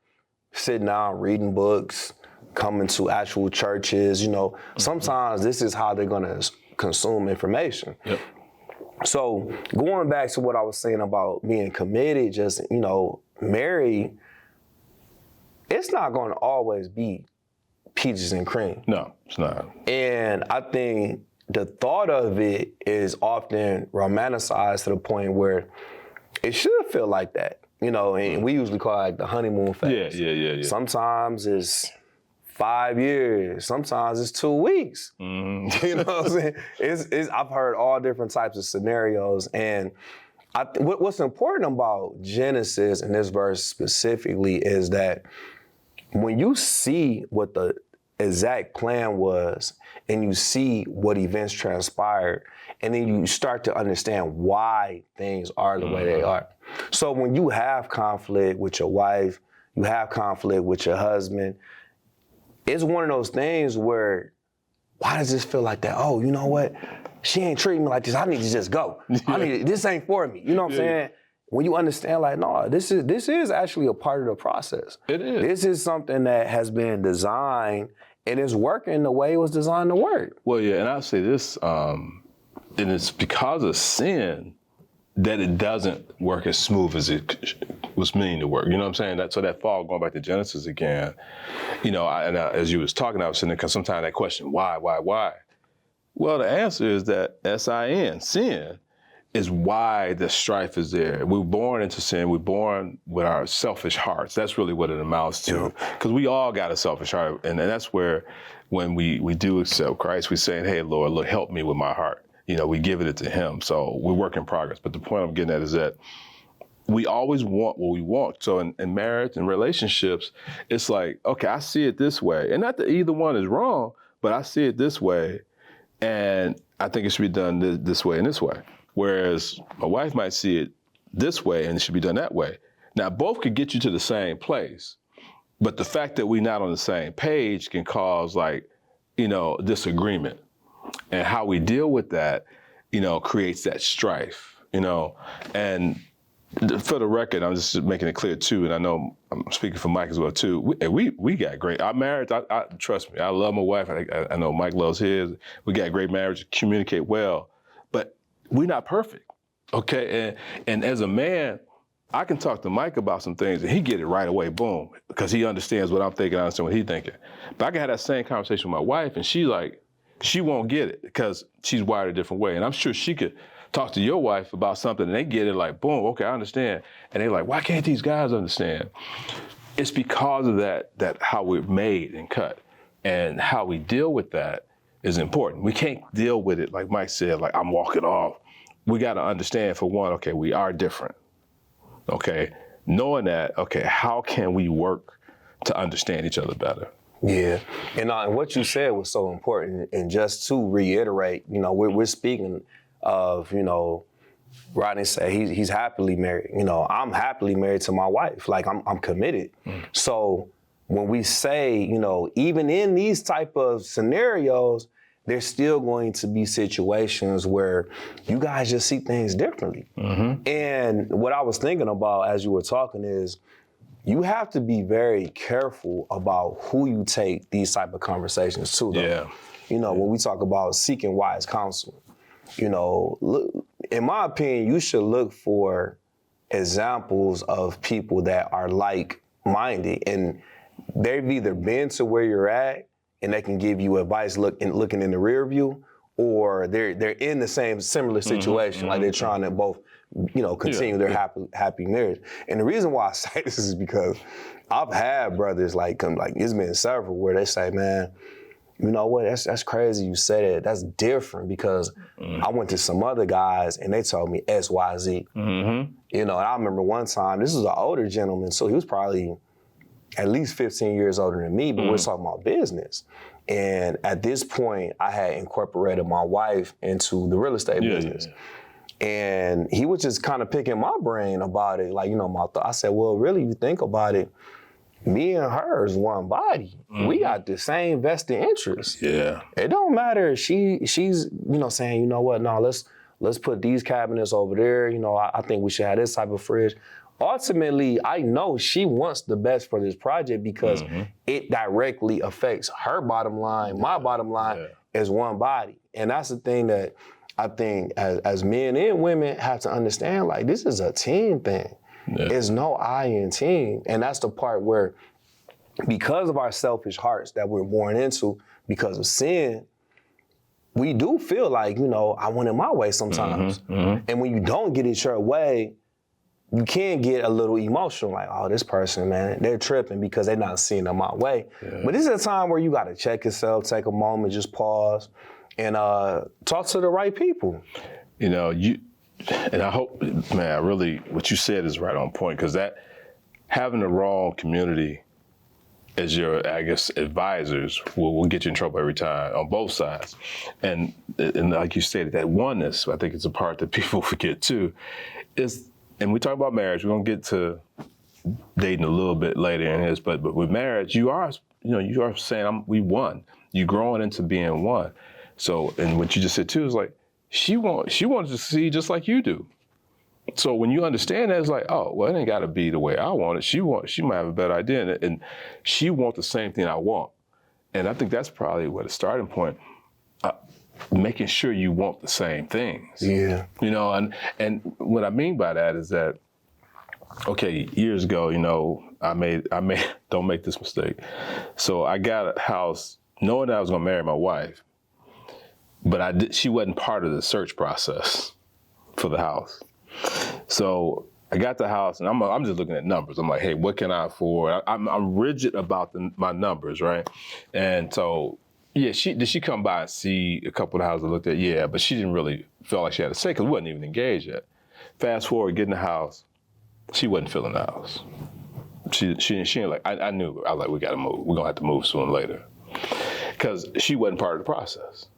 sitting down reading books, coming to actual churches, you know. Sometimes this is how they're gonna consume information. So going back to what I was saying about being committed, just, you know, married, it's not gonna always be peaches and cream. No, it's not. And I think the thought of it is often romanticized to the point where it should feel like that, you know, and we usually call it like the honeymoon phase. Yeah. Sometimes it's 5 years, sometimes it's 2 weeks. You know what I'm saying? I've heard all different types of scenarios, and what's important about Genesis in this verse specifically is that when you see what the exact plan was and you see what events transpired, and then you start to understand why things are the way they are. So when you have conflict with your wife, you have conflict with your husband, it's one of those things where, why does this feel like that? Oh, you know what? She ain't treating me like this. I need to just go. This ain't for me. You know what I'm saying? When you understand, like, no, this is actually a part of the process. It is. This is something that has been designed and is working the way it was designed to work. Well, yeah, and I'll say this, and it's because of sin that it doesn't work as smooth as it was meaning to work. You know what I'm saying? So that fall, going back to Genesis again, as you was talking, I was sitting there, because sometimes I question, why? Well, the answer is that sin is why the strife is there. We're born into sin. We're born with our selfish hearts. That's really what it amounts to. Because we all got a selfish heart. And that's where, when we do accept Christ, we're saying, hey, Lord, look, help me with my heart. We give it to him. So we're work in progress. But the point I'm getting at is that we always want what we want. So in marriage and relationships, it's like, okay, I see it this way. And not that either one is wrong, but I see it this way. And I think it should be done this way and this way. Whereas my wife might see it this way and it should be done that way. Now, both could get you to the same place, but the fact that we're not on the same page can cause disagreement. And how we deal with that, creates that strife, And for the record, I'm just making it clear too, and I know I'm speaking for Mike as well too. We got great. Our marriage, I trust me, I love my wife. I know Mike loves his. We got great marriage, communicate well, but we're not perfect, okay? And as a man, I can talk to Mike about some things and he get it right away, boom, because he understands what I'm thinking, I understand what he's thinking. But I can have that same conversation with my wife and she won't get it because she's wired a different way. And I'm sure she could talk to your wife about something and they get it like, boom, okay, I understand. And they're like, why can't these guys understand? It's because of that how we're made and cut, and how we deal with that is important. We can't deal with it, like Mike said, like I'm walking off. We got to understand, for one, okay, we are different. Okay, knowing that, okay, how can we work to understand each other better? Yeah, and what you said was so important. And just to reiterate, we're speaking of, Rodney said he's happily married. I'm happily married to my wife. Like I'm committed. So when we say, even in these type of scenarios, there's still going to be situations where you guys just see things differently. And what I was thinking about as you were talking is, you have to be very careful about who you take these type of conversations to, though. Yeah. When we talk about seeking wise counsel, look, in my opinion, you should look for examples of people that are like-minded, and they've either been to where you're at and they can give you advice looking in the rear view, or they're in the similar situation, like they're trying to both continue their happy marriage. And the reason why I say this is because I've had brothers it's been several where they say, man, you know what, that's crazy you said it. That's different because I went to some other guys and they told me X, Y, Z. And I remember one time, this was an older gentleman, so he was probably at least 15 years older than me, but we're talking about business. And at this point, I had incorporated my wife into the real estate business. And he was just kind of picking my brain about it. I said, well, really, you think about it, me and her is one body. We got the same vested interests. Yeah. It don't matter if she's, saying, you know what, no, let's put these cabinets over there. I think we should have this type of fridge. Ultimately, I know she wants the best for this project because it directly affects her bottom line, my bottom line as one body. And that's the thing that I think as men and women have to understand, this is a team thing. It's no I in team. And that's the part where, because of our selfish hearts that we're born into because of sin, we do feel like, I want it my way sometimes. And when you don't get it your way, you can get a little emotional, like, oh, this person, man, they're tripping because they're not seeing it my way. But this is a time where you got to check yourself, take a moment, just pause, and talk to the right people. And I hope, man, what you said is right on point, because that having the wrong community as your, advisors will get you in trouble every time on both sides. And like you said, that oneness, I think it's a part that people forget too, and we talk about marriage, we're gonna get to dating a little bit later in this, but with marriage, you are saying we one. You're growing into being one. So, and what you just said too is like, she wants to see just like you do. So when you understand that, it's like, oh, well, it ain't gotta be the way I want it. She might have a better idea, and she wants the same thing I want. And I think that's probably what a starting point, making sure you want the same things. Yeah. And what I mean by that is that okay, years ago, you know, I made, don't make this mistake. So I got a house knowing that I was gonna marry my wife, but she wasn't part of the search process for the house. So I got the house, and I'm just looking at numbers. I'm like, hey, what can I afford? I'm rigid about my numbers, right? And so, yeah, did she come by and see a couple of houses I looked at? Yeah, but she didn't really feel like she had to say because we wasn't even engaged yet. Fast forward, getting the house, she wasn't feeling the house. She ain't like, I knew, I was like, we gotta move. We're gonna have to move sooner or later. Because she wasn't part of the process.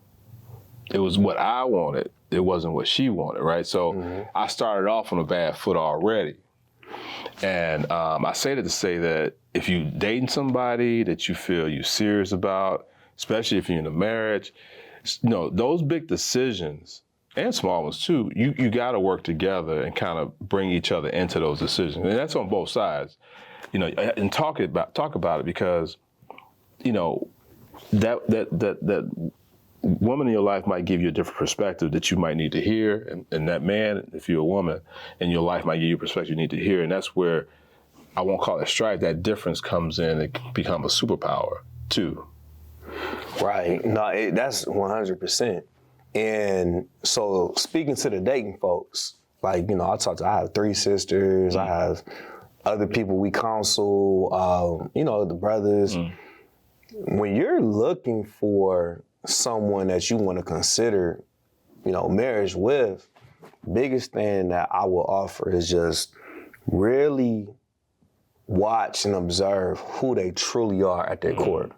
It was what I wanted. It wasn't what she wanted, right? So I started off on a bad foot already. And I say that to say that if you dating somebody that you feel you're serious about, especially if you're in a marriage, you know, those big decisions, and small ones too, you gotta work together and kind of bring each other into those decisions. And that's on both sides. You know, and talk about it because, you know, that woman in your life might give you a different perspective that you might need to hear, and that man, if you're a woman, in your life might give you a perspective you need to hear, and that's where, I won't call it strife, that difference comes in and can become a superpower too. Right, no, that's 100%. And so speaking to the dating folks, like, you know, I have 3 sisters, I have other people we counsel, you know, the brothers. When you're looking for someone that you want to consider, you know, marriage with, biggest thing that I will offer is just really watch and observe who they truly are at their core.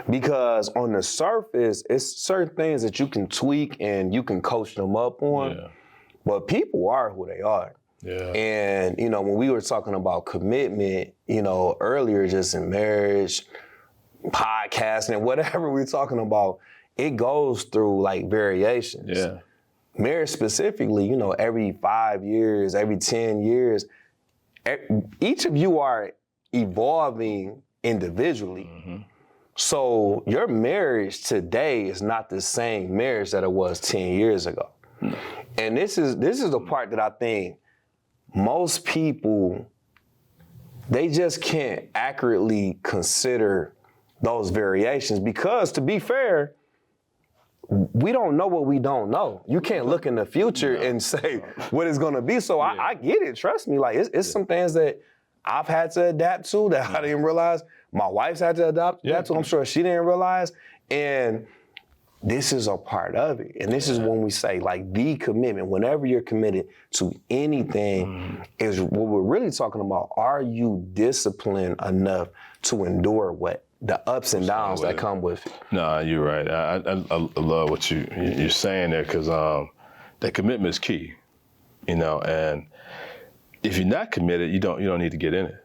Because on the surface, it's certain things that you can tweak and you can coach them up on, but people are who they are. And, you know, when we were talking about commitment, you know, earlier, just in marriage, podcasting, whatever we're talking about, it goes through like variations. Marriage specifically, you know, every 5 years, every 10 years, each of you are evolving individually. So your marriage today is not the same marriage that it was 10 years ago. And this is the part that I think most people, they just can't accurately consider those variations because, to be fair, we don't know what we don't know. You can't look in the future and say what it's gonna be. So I get it, trust me. Like it's some things that I've had to adapt to that I didn't realize. My wife's had to adapt that to, I'm sure she didn't realize. And this is a part of it. And this is when we say, like, the commitment, whenever you're committed to anything, is what we're really talking about. Are you disciplined enough to endure what the ups and downs that come with it? No, you're right. I love what you're saying there, because that commitment is key, you know. And if you're not committed, you don't need to get in it.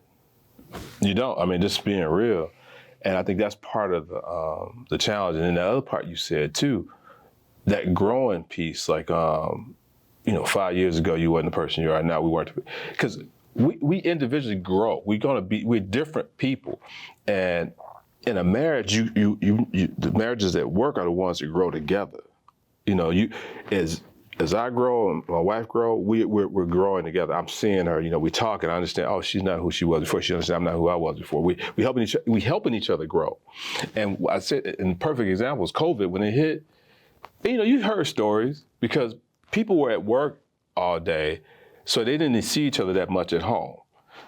You don't. I mean, just being real. And I think that's part of the challenge. And then the other part you said too, that growing piece, like, you know, 5 years ago, you wasn't the person you are now. We weren't, because we individually grow. We're different people. And in a marriage, the marriages at work are the ones that grow together. You know, as I grow and my wife grow, we're growing together. I'm seeing her, you know, we talk and I understand, oh, she's not who she was before. She understands I'm not who I was before. We helping each other grow. And I said, in perfect examples, COVID, when it hit, you know, you heard stories because people were at work all day, so they didn't see each other that much at home.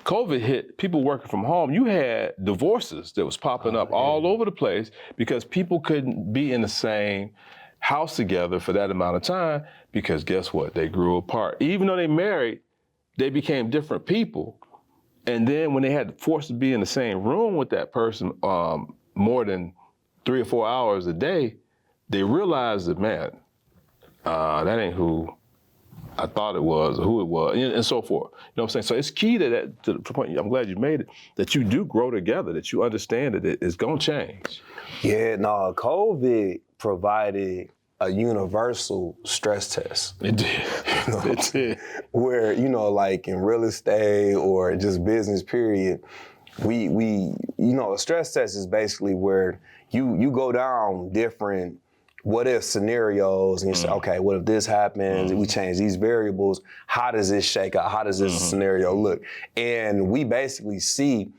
COVID hit, people working from home, you had divorces that was popping up all over the place because people couldn't be in the same house together for that amount of time because guess what? They grew apart. Even though they married, they became different people. And then when they had forced to be in the same room with that person more than 3 or 4 hours a day, they realized that, man, that ain't who I thought it was or who it was, and so forth. You know what I'm saying? So it's key to the point, I'm glad you made it, that you do grow together, that you understand that it's gonna change. Yeah, no, COVID provided a universal stress test. It did. You know, it did. Where, you know, like in real estate or just business period, we you know, a stress test is basically where you go down different what if scenarios, and you say, okay, what if this happens? We change these variables. How does this shake out? How does this scenario look? And we basically see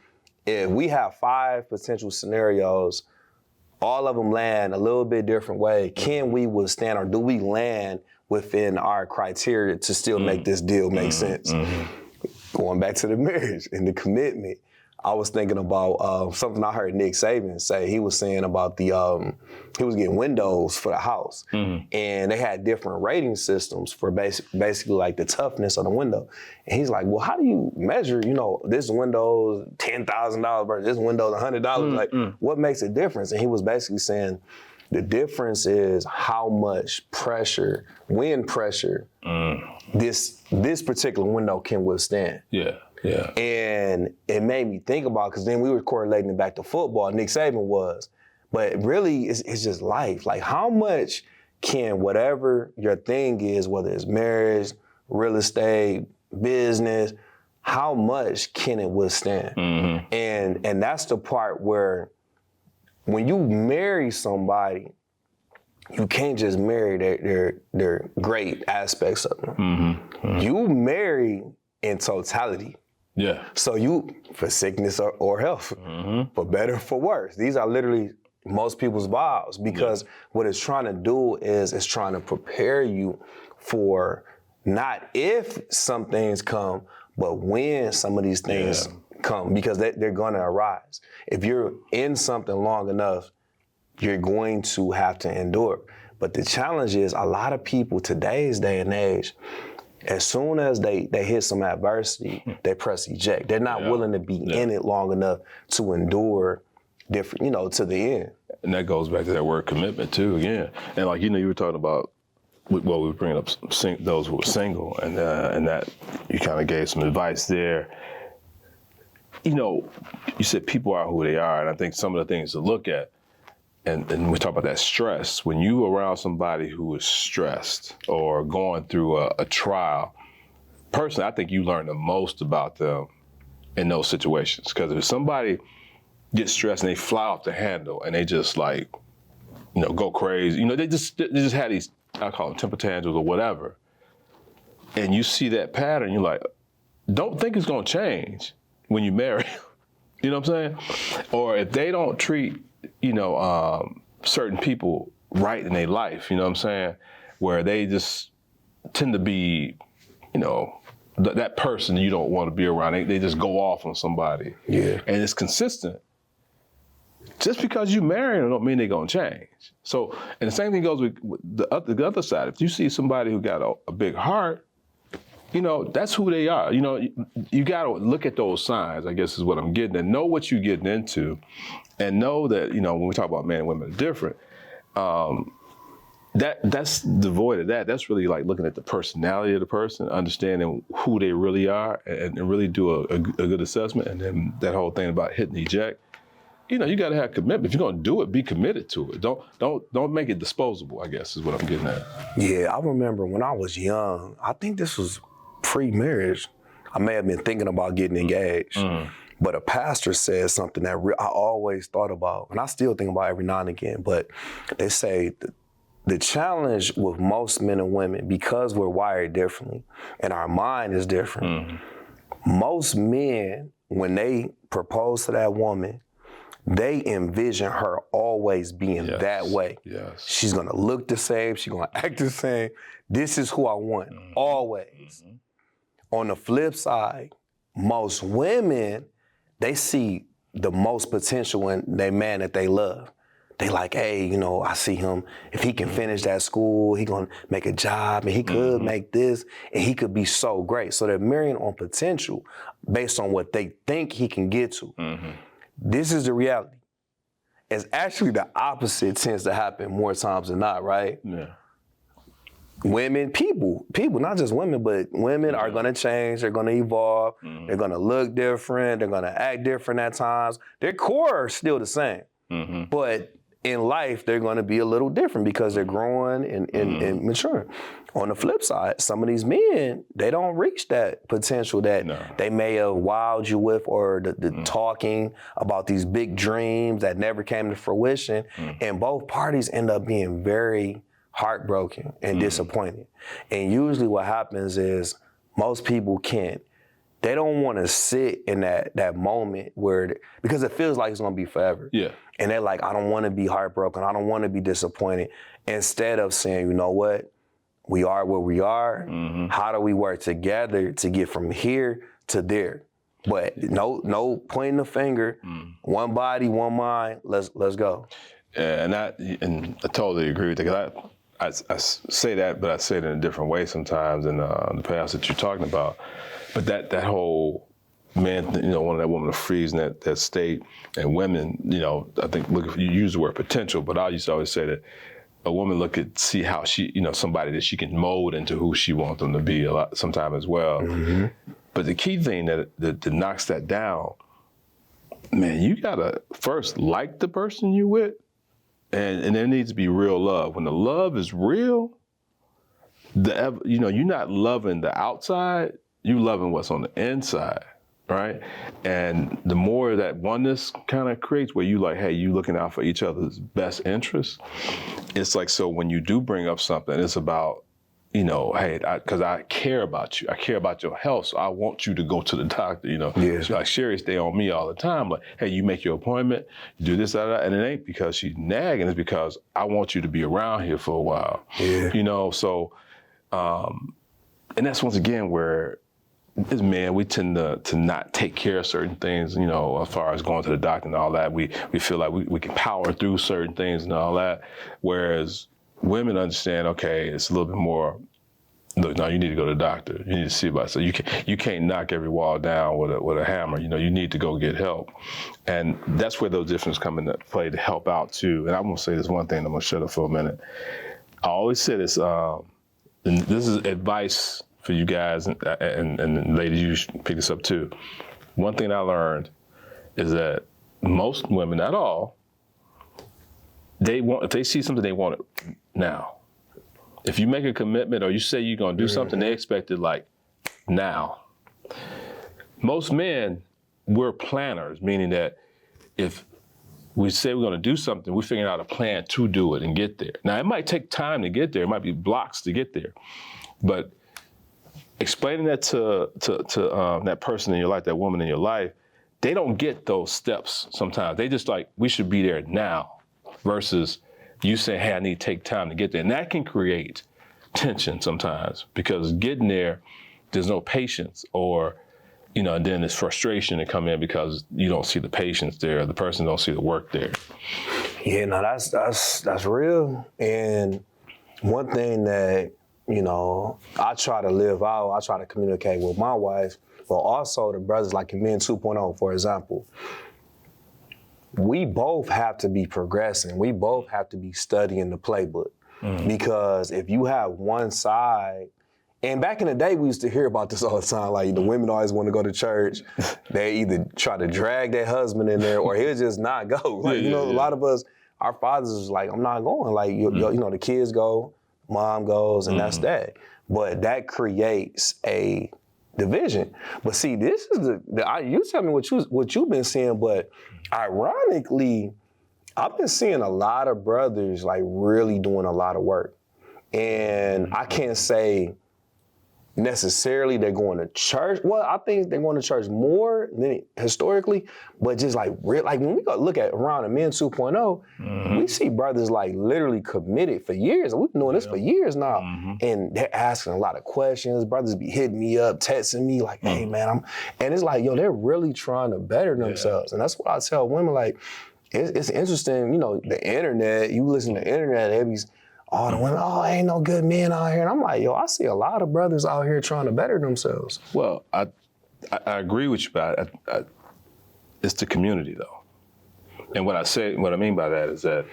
if we have 5 potential scenarios, all of them land a little bit different way. Can we withstand, or do we land within our criteria to still make this deal make sense? Going back to the marriage and the commitment, I was thinking about something I heard Nick Saban say. He was saying about he was getting windows for the house, and they had different rating systems for basically like the toughness of the window. And he's like, well, how do you measure, this window's $10,000 versus this window's $100? Like, what makes a difference? And he was basically saying the difference is how much pressure, wind pressure, this particular window can withstand. Yeah. Yeah. And it made me think about, because then we were correlating it back to football, Nick Saban was. But really, it's just life. Like, how much can whatever your thing is, whether it's marriage, real estate, business, how much can it withstand? And that's the part where when you marry somebody, you can't just marry their great aspects of them. You marry in totality. Yeah. So you, for sickness or health, for better or for worse. These are literally most people's vows, because what it's trying to do is it's trying to prepare you for not if some things come, but when some of these things come, because they're going to arise. If you're in something long enough, you're going to have to endure. But the challenge is a lot of people today's day and age, as soon as they hit some adversity, they press eject. They're not willing to be in it long enough to endure different, to the end. And that goes back to that word commitment too, again. And like, you were talking about, we were bringing up those who were single, and that you kind of gave some advice there. You said people are who they are, and I think some of the things to look at, and we talk about that stress. When you around somebody who is stressed or going through a trial, personally, I think you learn the most about them in those situations. Because if somebody gets stressed and they fly off the handle and they just go crazy, they just had these, I call them temper tantrums or whatever, and you see that pattern, you're like, don't think it's gonna change when you marry. You know what I'm saying? Or if they don't treat certain people right in their life, you know what I'm saying? Where they just tend to be, that person you don't want to be around. They just go off on somebody. Yeah. And it's consistent. Just because you marry them don't mean they're going to change. So, and the same thing goes with the other side. If you see somebody who got a big heart, that's who they are. You got to look at those signs, I guess is what I'm getting, and know what you're getting into. And know that, when we talk about men and women are different, that's devoid of that. That's really like looking at the personality of the person, understanding who they really are, and really do a good assessment. And then that whole thing about hitting eject, you got to have commitment. If you're going to do it, be committed to it. Don't make it disposable, I guess is what I'm getting at. Yeah, I remember when I was young, I think this was pre-marriage, I may have been thinking about getting engaged. But a pastor said something that I always thought about, and I still think about every now and again, but they say the challenge with most men and women, because we're wired differently and our mind is different, most men, when they propose to that woman, they envision her always being that way. Yes. She's gonna look the same, she's gonna act the same. This is who I want, always. On the flip side, most women, they see the most potential in their man that they love. They like, hey, I see him. If he can finish that school, he gonna make a job, and he could make this, and he could be so great. So they're marrying on potential based on what they think he can get to. This is the reality. It's actually the opposite tends to happen more times than not, right? Yeah. Women, people, not just women, but women are gonna change, they're gonna evolve, they're gonna look different, they're gonna act different at times. Their core is still the same, but in life, they're gonna be a little different because they're growing and maturing. On the flip side, some of these men, they don't reach that potential that they may have wowed you with, or the talking about these big dreams that never came to fruition. And both parties end up being very heartbroken and disappointed. And usually what happens is most people they don't want to sit in that moment because it feels like it's going to be forever. Yeah. And they're like, I don't want to be heartbroken. I don't want to be disappointed. Instead of saying, you know what? We are where we are. How do we work together to get from here to there? But no pointing the finger. One body, one mind. Let's go. Yeah, and I totally agree with that. Because I say that, but I say it in a different way sometimes in the past that you're talking about. But that whole man, wanting that woman to freeze in that state, and women, I think you use the word potential, but I used to always say that a woman see how she, somebody that she can mold into who she wants them to be sometime as well. But the key thing that knocks that down, man, you gotta first like the person you with, and there needs to be real love. When the love is real, you're not loving the outside, you loving what's on the inside, right? And the more that oneness kind of creates, where you like, hey, you looking out for each other's best interests, it's like, so when you do bring up something, it's about, hey, because I care about you. I care about your health, so I want you to go to the doctor, Yeah. So like Sherry stay on me all the time, like, hey, you make your appointment, you do this, that, and it ain't because she's nagging, it's because I want you to be around here for a while. Yeah. So, and that's once again where, as men, we tend to not take care of certain things, as far as going to the doctor and all that. We feel like we can power through certain things and all that. Whereas women understand, okay, it's a little bit more, look, no, you need to go to the doctor. You need to see about it. So you can't knock every wall down with a hammer. You need to go get help. And that's where those differences come into play to help out too. And I'm gonna say this one thing, I'm gonna shut up for a minute. I always say this, and this is advice for you guys, and ladies, you should pick this up too. One thing I learned is that most women, not all, if they see something, they want it now. If you make a commitment or you say you're gonna do something, they expect it like now. Most men, we're planners, meaning that if we say we're gonna do something, we're figuring out a plan to do it and get there. Now, it might take time to get there. It might be blocks to get there, but explaining that to that person in your life, that woman in your life, they don't get those steps sometimes. They just like, we should be there now, versus you saying, hey, I need to take time to get there. And that can create tension sometimes, because getting there, there's no patience, or, and then it's frustration to come in because you don't see the patience there, the person don't see the work there. Yeah, no, that's real. And one thing that, I try to live out, I try to communicate with my wife, but also the brothers like in Men 2.0, for example. We both have to be progressing. We both have to be studying the playbook. Because if you have one side, and back in the day, we used to hear about this all the time, like the women always want to go to church. They either try to drag their husband in there or he'll just not go. Like, a lot of us, our fathers was like, I'm not going. Like, the kids go, mom goes, and that's that. But that creates a division. But see, this is you tell me what you've been seeing, but ironically, I've been seeing a lot of brothers like really doing a lot of work. And I can't say necessarily they're going to church. Well, I think they're going to church more than historically, but just like when we go look at around the Men 2.0, we see brothers like literally committed for years. We've been doing this for years now, and they're asking a lot of questions. Brothers be hitting me up, texting me like, hey man, and it's like, they're really trying to better themselves. And that's what I tell women, like, it's interesting, the internet, you listen to the internet, they be, the women, ain't no good men out here. And I'm like, I see a lot of brothers out here trying to better themselves. Well, I agree with you, but it's the community though. And what I mean by that is that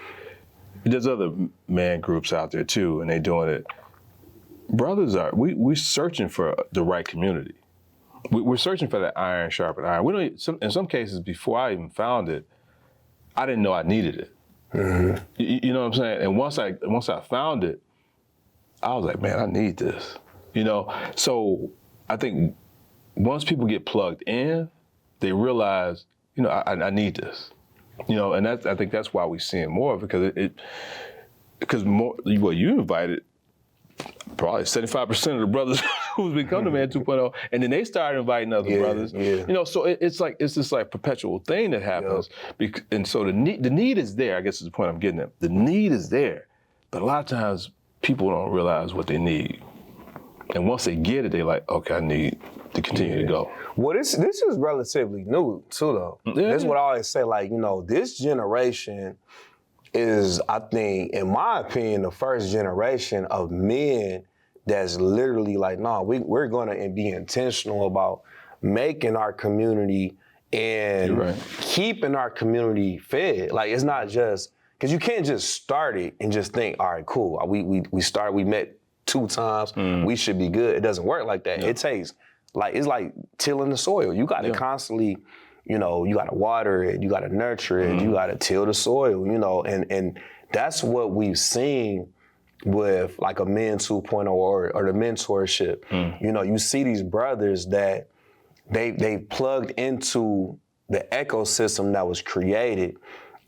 there's other man groups out there too, and they doing it. Brothers we're searching for the right community. We're searching for that iron sharpened iron. We don't. In some cases, before I even found it, I didn't know I needed it. You know what I'm saying? And once I found it, I was like, man, I need this, you know? So I think once people get plugged in, they realize, you know, I need this, you know, and I think that's why we're seeing more, because because more, what you invited, probably 75% of the brothers who's become the Man 2.0, and then they started inviting other brothers. You know, so it's this like perpetual thing that happens. And so the need is there, I guess is the point I'm getting at. The need is there, but a lot of times people don't realize what they need. And once they get it, they're like, okay, I need to continue to go. Well, this is relatively new too, though. This is what I always say, like, you know, this generation is, I think, in my opinion, the first generation of men that's literally like, no, we're gonna be intentional about making our community and keeping our community fed. Like, it's not just, because you can't just start it and just think, all right, cool, we met 2 times, we should be good. It doesn't work like that. It takes, like, it's like tilling the soil. You gotta constantly, you know, you gotta water it, you gotta nurture it, you gotta till the soil, you know, and that's what we've seen with like a Men 2.0 or the mentorship. You know, you see these brothers that they plugged into the ecosystem that was created,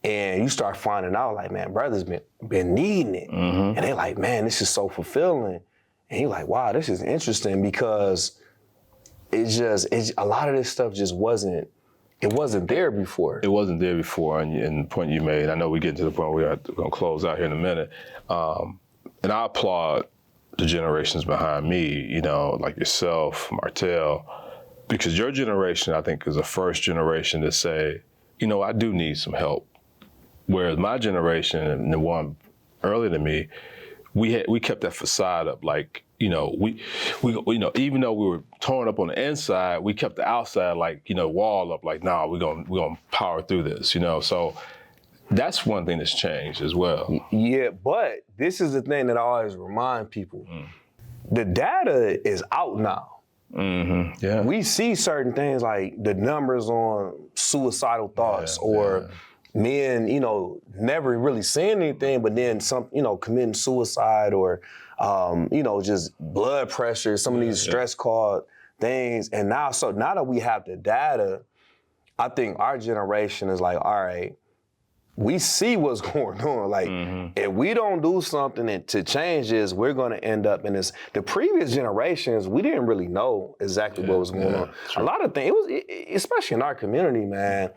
and you start finding out, like, man, brothers been needing it. And they're like, man, this is so fulfilling. And you're like, wow, this is interesting, because a lot of this stuff just wasn't there before. It wasn't there before, and the point you made, I know we get to the point where we're gonna close out here in a minute. And I applaud the generations behind me, you know, like yourself, Martell, because your generation, I think, is the first generation to say, you know, I do need some help. Whereas my generation and the one earlier than me, we kept that facade up. Like, you know, we you know, even though we were torn up on the inside, we kept the outside, like, you know, wall up. Like, nah, we're gonna power through this, you know. So that's one thing that's changed as well. Yeah, but this is the thing that I always remind people: the data is out now. Yeah, we see certain things like the numbers on suicidal thoughts or men, you know, never really saying anything, but then some, you know, committing suicide or, you know, just blood pressure, some of these stress-caused things. And now that we have the data, I think our generation is like, all right, we see what's going on. Like, if we don't do something to change this, we're going to end up in this. The previous generations, we didn't really know exactly what was going on. True. A lot of things, especially in our community, man,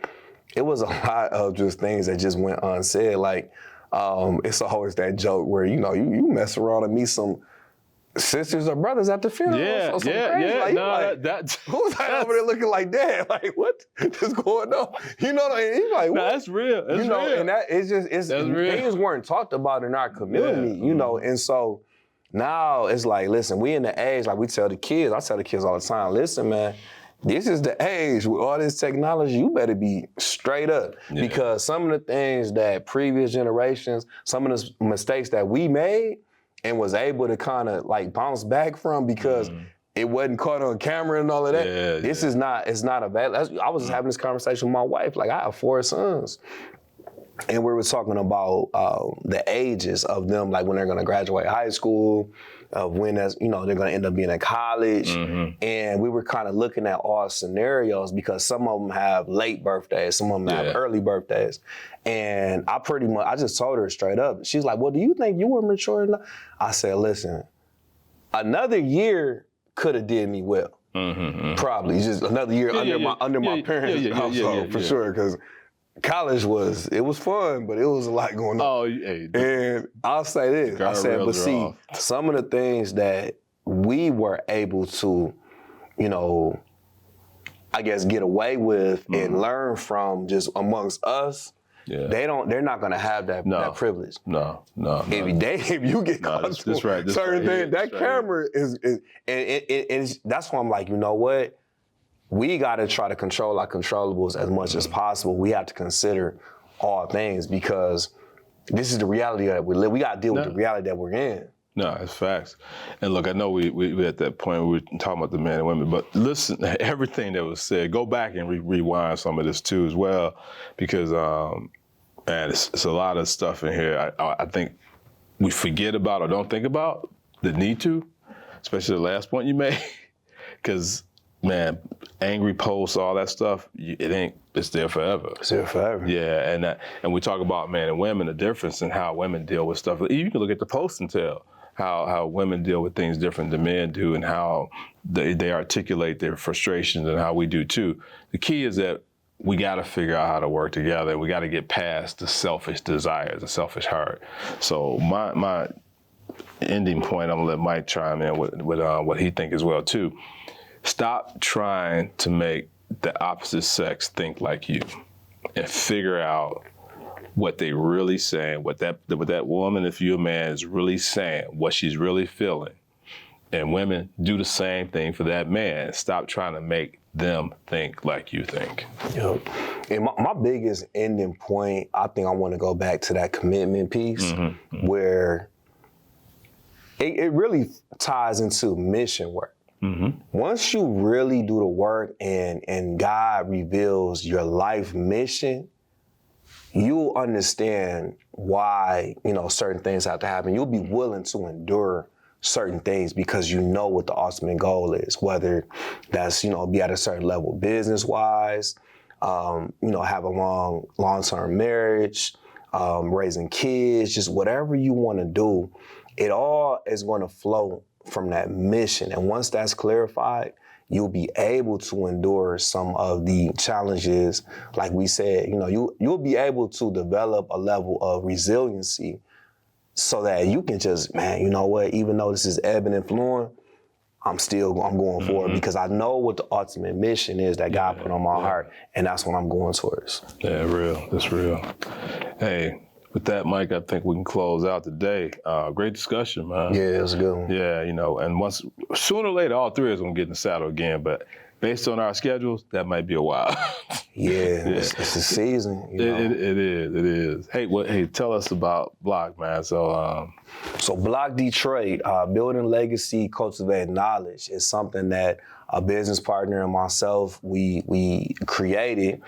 it was a lot of just things that just went unsaid. Like, it's always that joke where, you know, you mess around and meet some sisters or brothers at the funeral. Like, who's that over there looking like that? Like, what is going on? You know what I mean? He's like, what? No, that's real. That's real. And that it's things weren't talked about in our community, you know. And so now it's like, listen, we in the age, like I tell the kids all the time, listen, man, this is the age with all this technology, you better be straight up. Because some of the things that previous generations, some of the mistakes that we made and was able to kind of like bounce back from because it wasn't caught on camera and all of that. It's not a bad, I was just having this conversation with my wife. Like, I have 4 sons. And we were talking about the ages of them, like when they're gonna graduate high school, of when they're gonna end up being in college. And we were kind of looking at all scenarios because some of them have late birthdays, some of them have early birthdays. And I just told her straight up. She's like, well, do you think you were mature enough? I said, listen, another year could have did me well. Probably just another year under my parents' household for sure. Because college was fun, but it was a lot going on. And I'll say this, I said, but see, some of the things that we were able to, you know, I guess get away with and learn from just amongst us, they're not gonna have that privilege. No. If you get caught doing certain things, that camera is and that's why I'm like, you know what? We got to try to control our controllables as much as possible. We have to consider all things because this is the reality that we live. We got to deal with the reality that we're in. No, it's facts. And look, I know we at that point we were talking about the men and women, but listen, everything that was said, go back and rewind some of this too as well, because man, it's a lot of stuff in here I think we forget about or don't think about. that need to, especially the last point you made, because man, angry posts, all that stuff, it's there forever. It's there forever. Yeah, and we talk about men and women, the difference in how women deal with stuff. You can look at the post and tell how women deal with things different than men do, and how they articulate their frustrations, and how we do too. The key is that we got to figure out how to work together. We got to get past the selfish desires, the selfish heart. So my ending point, I'm gonna let Mike chime in with what he think as well too. Stop trying to make the opposite sex think like you, and figure out what they really saying, what that woman, if you're a man, is really saying, what she's really feeling. And women, do the same thing for that man. Stop trying to make them think like you think. Yep. And my biggest ending point, I think I want to go back to that commitment piece, where it really ties into mission work. Once you really do the work and God reveals your life mission, you'll understand why, certain things have to happen. You'll be willing to endure certain things because you know what the ultimate goal is, whether that's, be at a certain level business-wise, have a long-term marriage, raising kids, just whatever you want to do, it all is going to flow from that mission. And once that's clarified, you'll be able to endure some of the challenges. Like we said, you'll be able to develop a level of resiliency so that you can just, man, you know what, even though this is ebbing and flowing, I'm going forward because I know what the ultimate mission is that God put on my heart, and that's what I'm going towards. Yeah, real. That's real. Hey, with that, Mike, I think we can close out today. Great discussion, man. Yeah, it was a good one. Yeah, and sooner or later, all three of us are gonna get in the saddle again, but based on our schedules, that might be a while. It's the season. It is. Hey, tell us about Block, man. So Block Detroit, building legacy, cultivating knowledge, is something that a business partner and myself, we created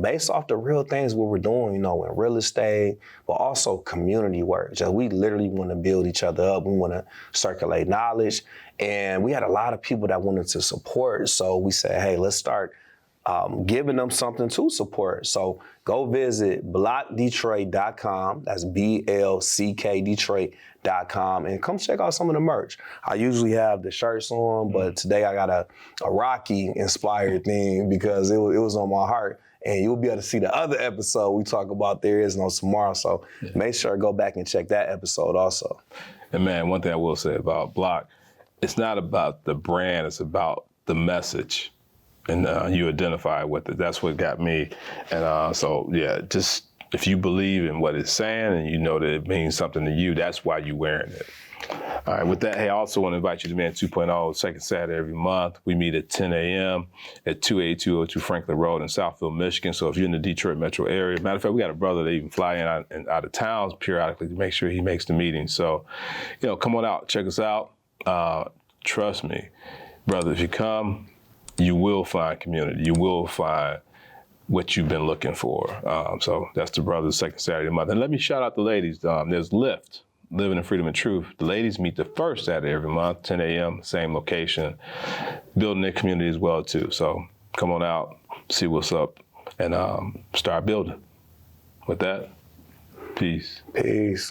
based off the real things we were doing, in real estate, but also community work. Just we literally want to build each other up. We want to circulate knowledge. And we had a lot of people that wanted to support. So we said, hey, let's start giving them something to support. So go visit blockdetroit.com. That's BLCK Detroit.com, and come check out some of the merch. I usually have the shirts on, but today I got a Rocky inspired thing because it was on my heart. And you'll be able to see the other episode we talk about There Is No Tomorrow. So make sure to go back and check that episode also. And man, one thing I will say about Block, it's not about the brand, it's about the message. And you identify with it. That's what got me. And just if you believe in what it's saying and you know that it means something to you, that's why you're wearing it. All right, with that, hey, I also want to invite you to Man 2.0, second Saturday every month. We meet at 10 a.m. at 28202 Franklin Road in Southfield, Michigan. So if you're in the Detroit metro area, matter of fact, we got a brother that even fly in out of towns periodically to make sure he makes the meeting. So, come on out, check us out. Trust me, brother, if you come, you will find community. You will find what you've been looking for. So that's the brother's second Saturday of the month. And let me shout out the ladies. There's Lift, Living in Freedom and Truth. The ladies meet the first Saturday every month, 10 a.m., same location, building their community as well too. So come on out, see what's up, and start building. With that, peace. Peace.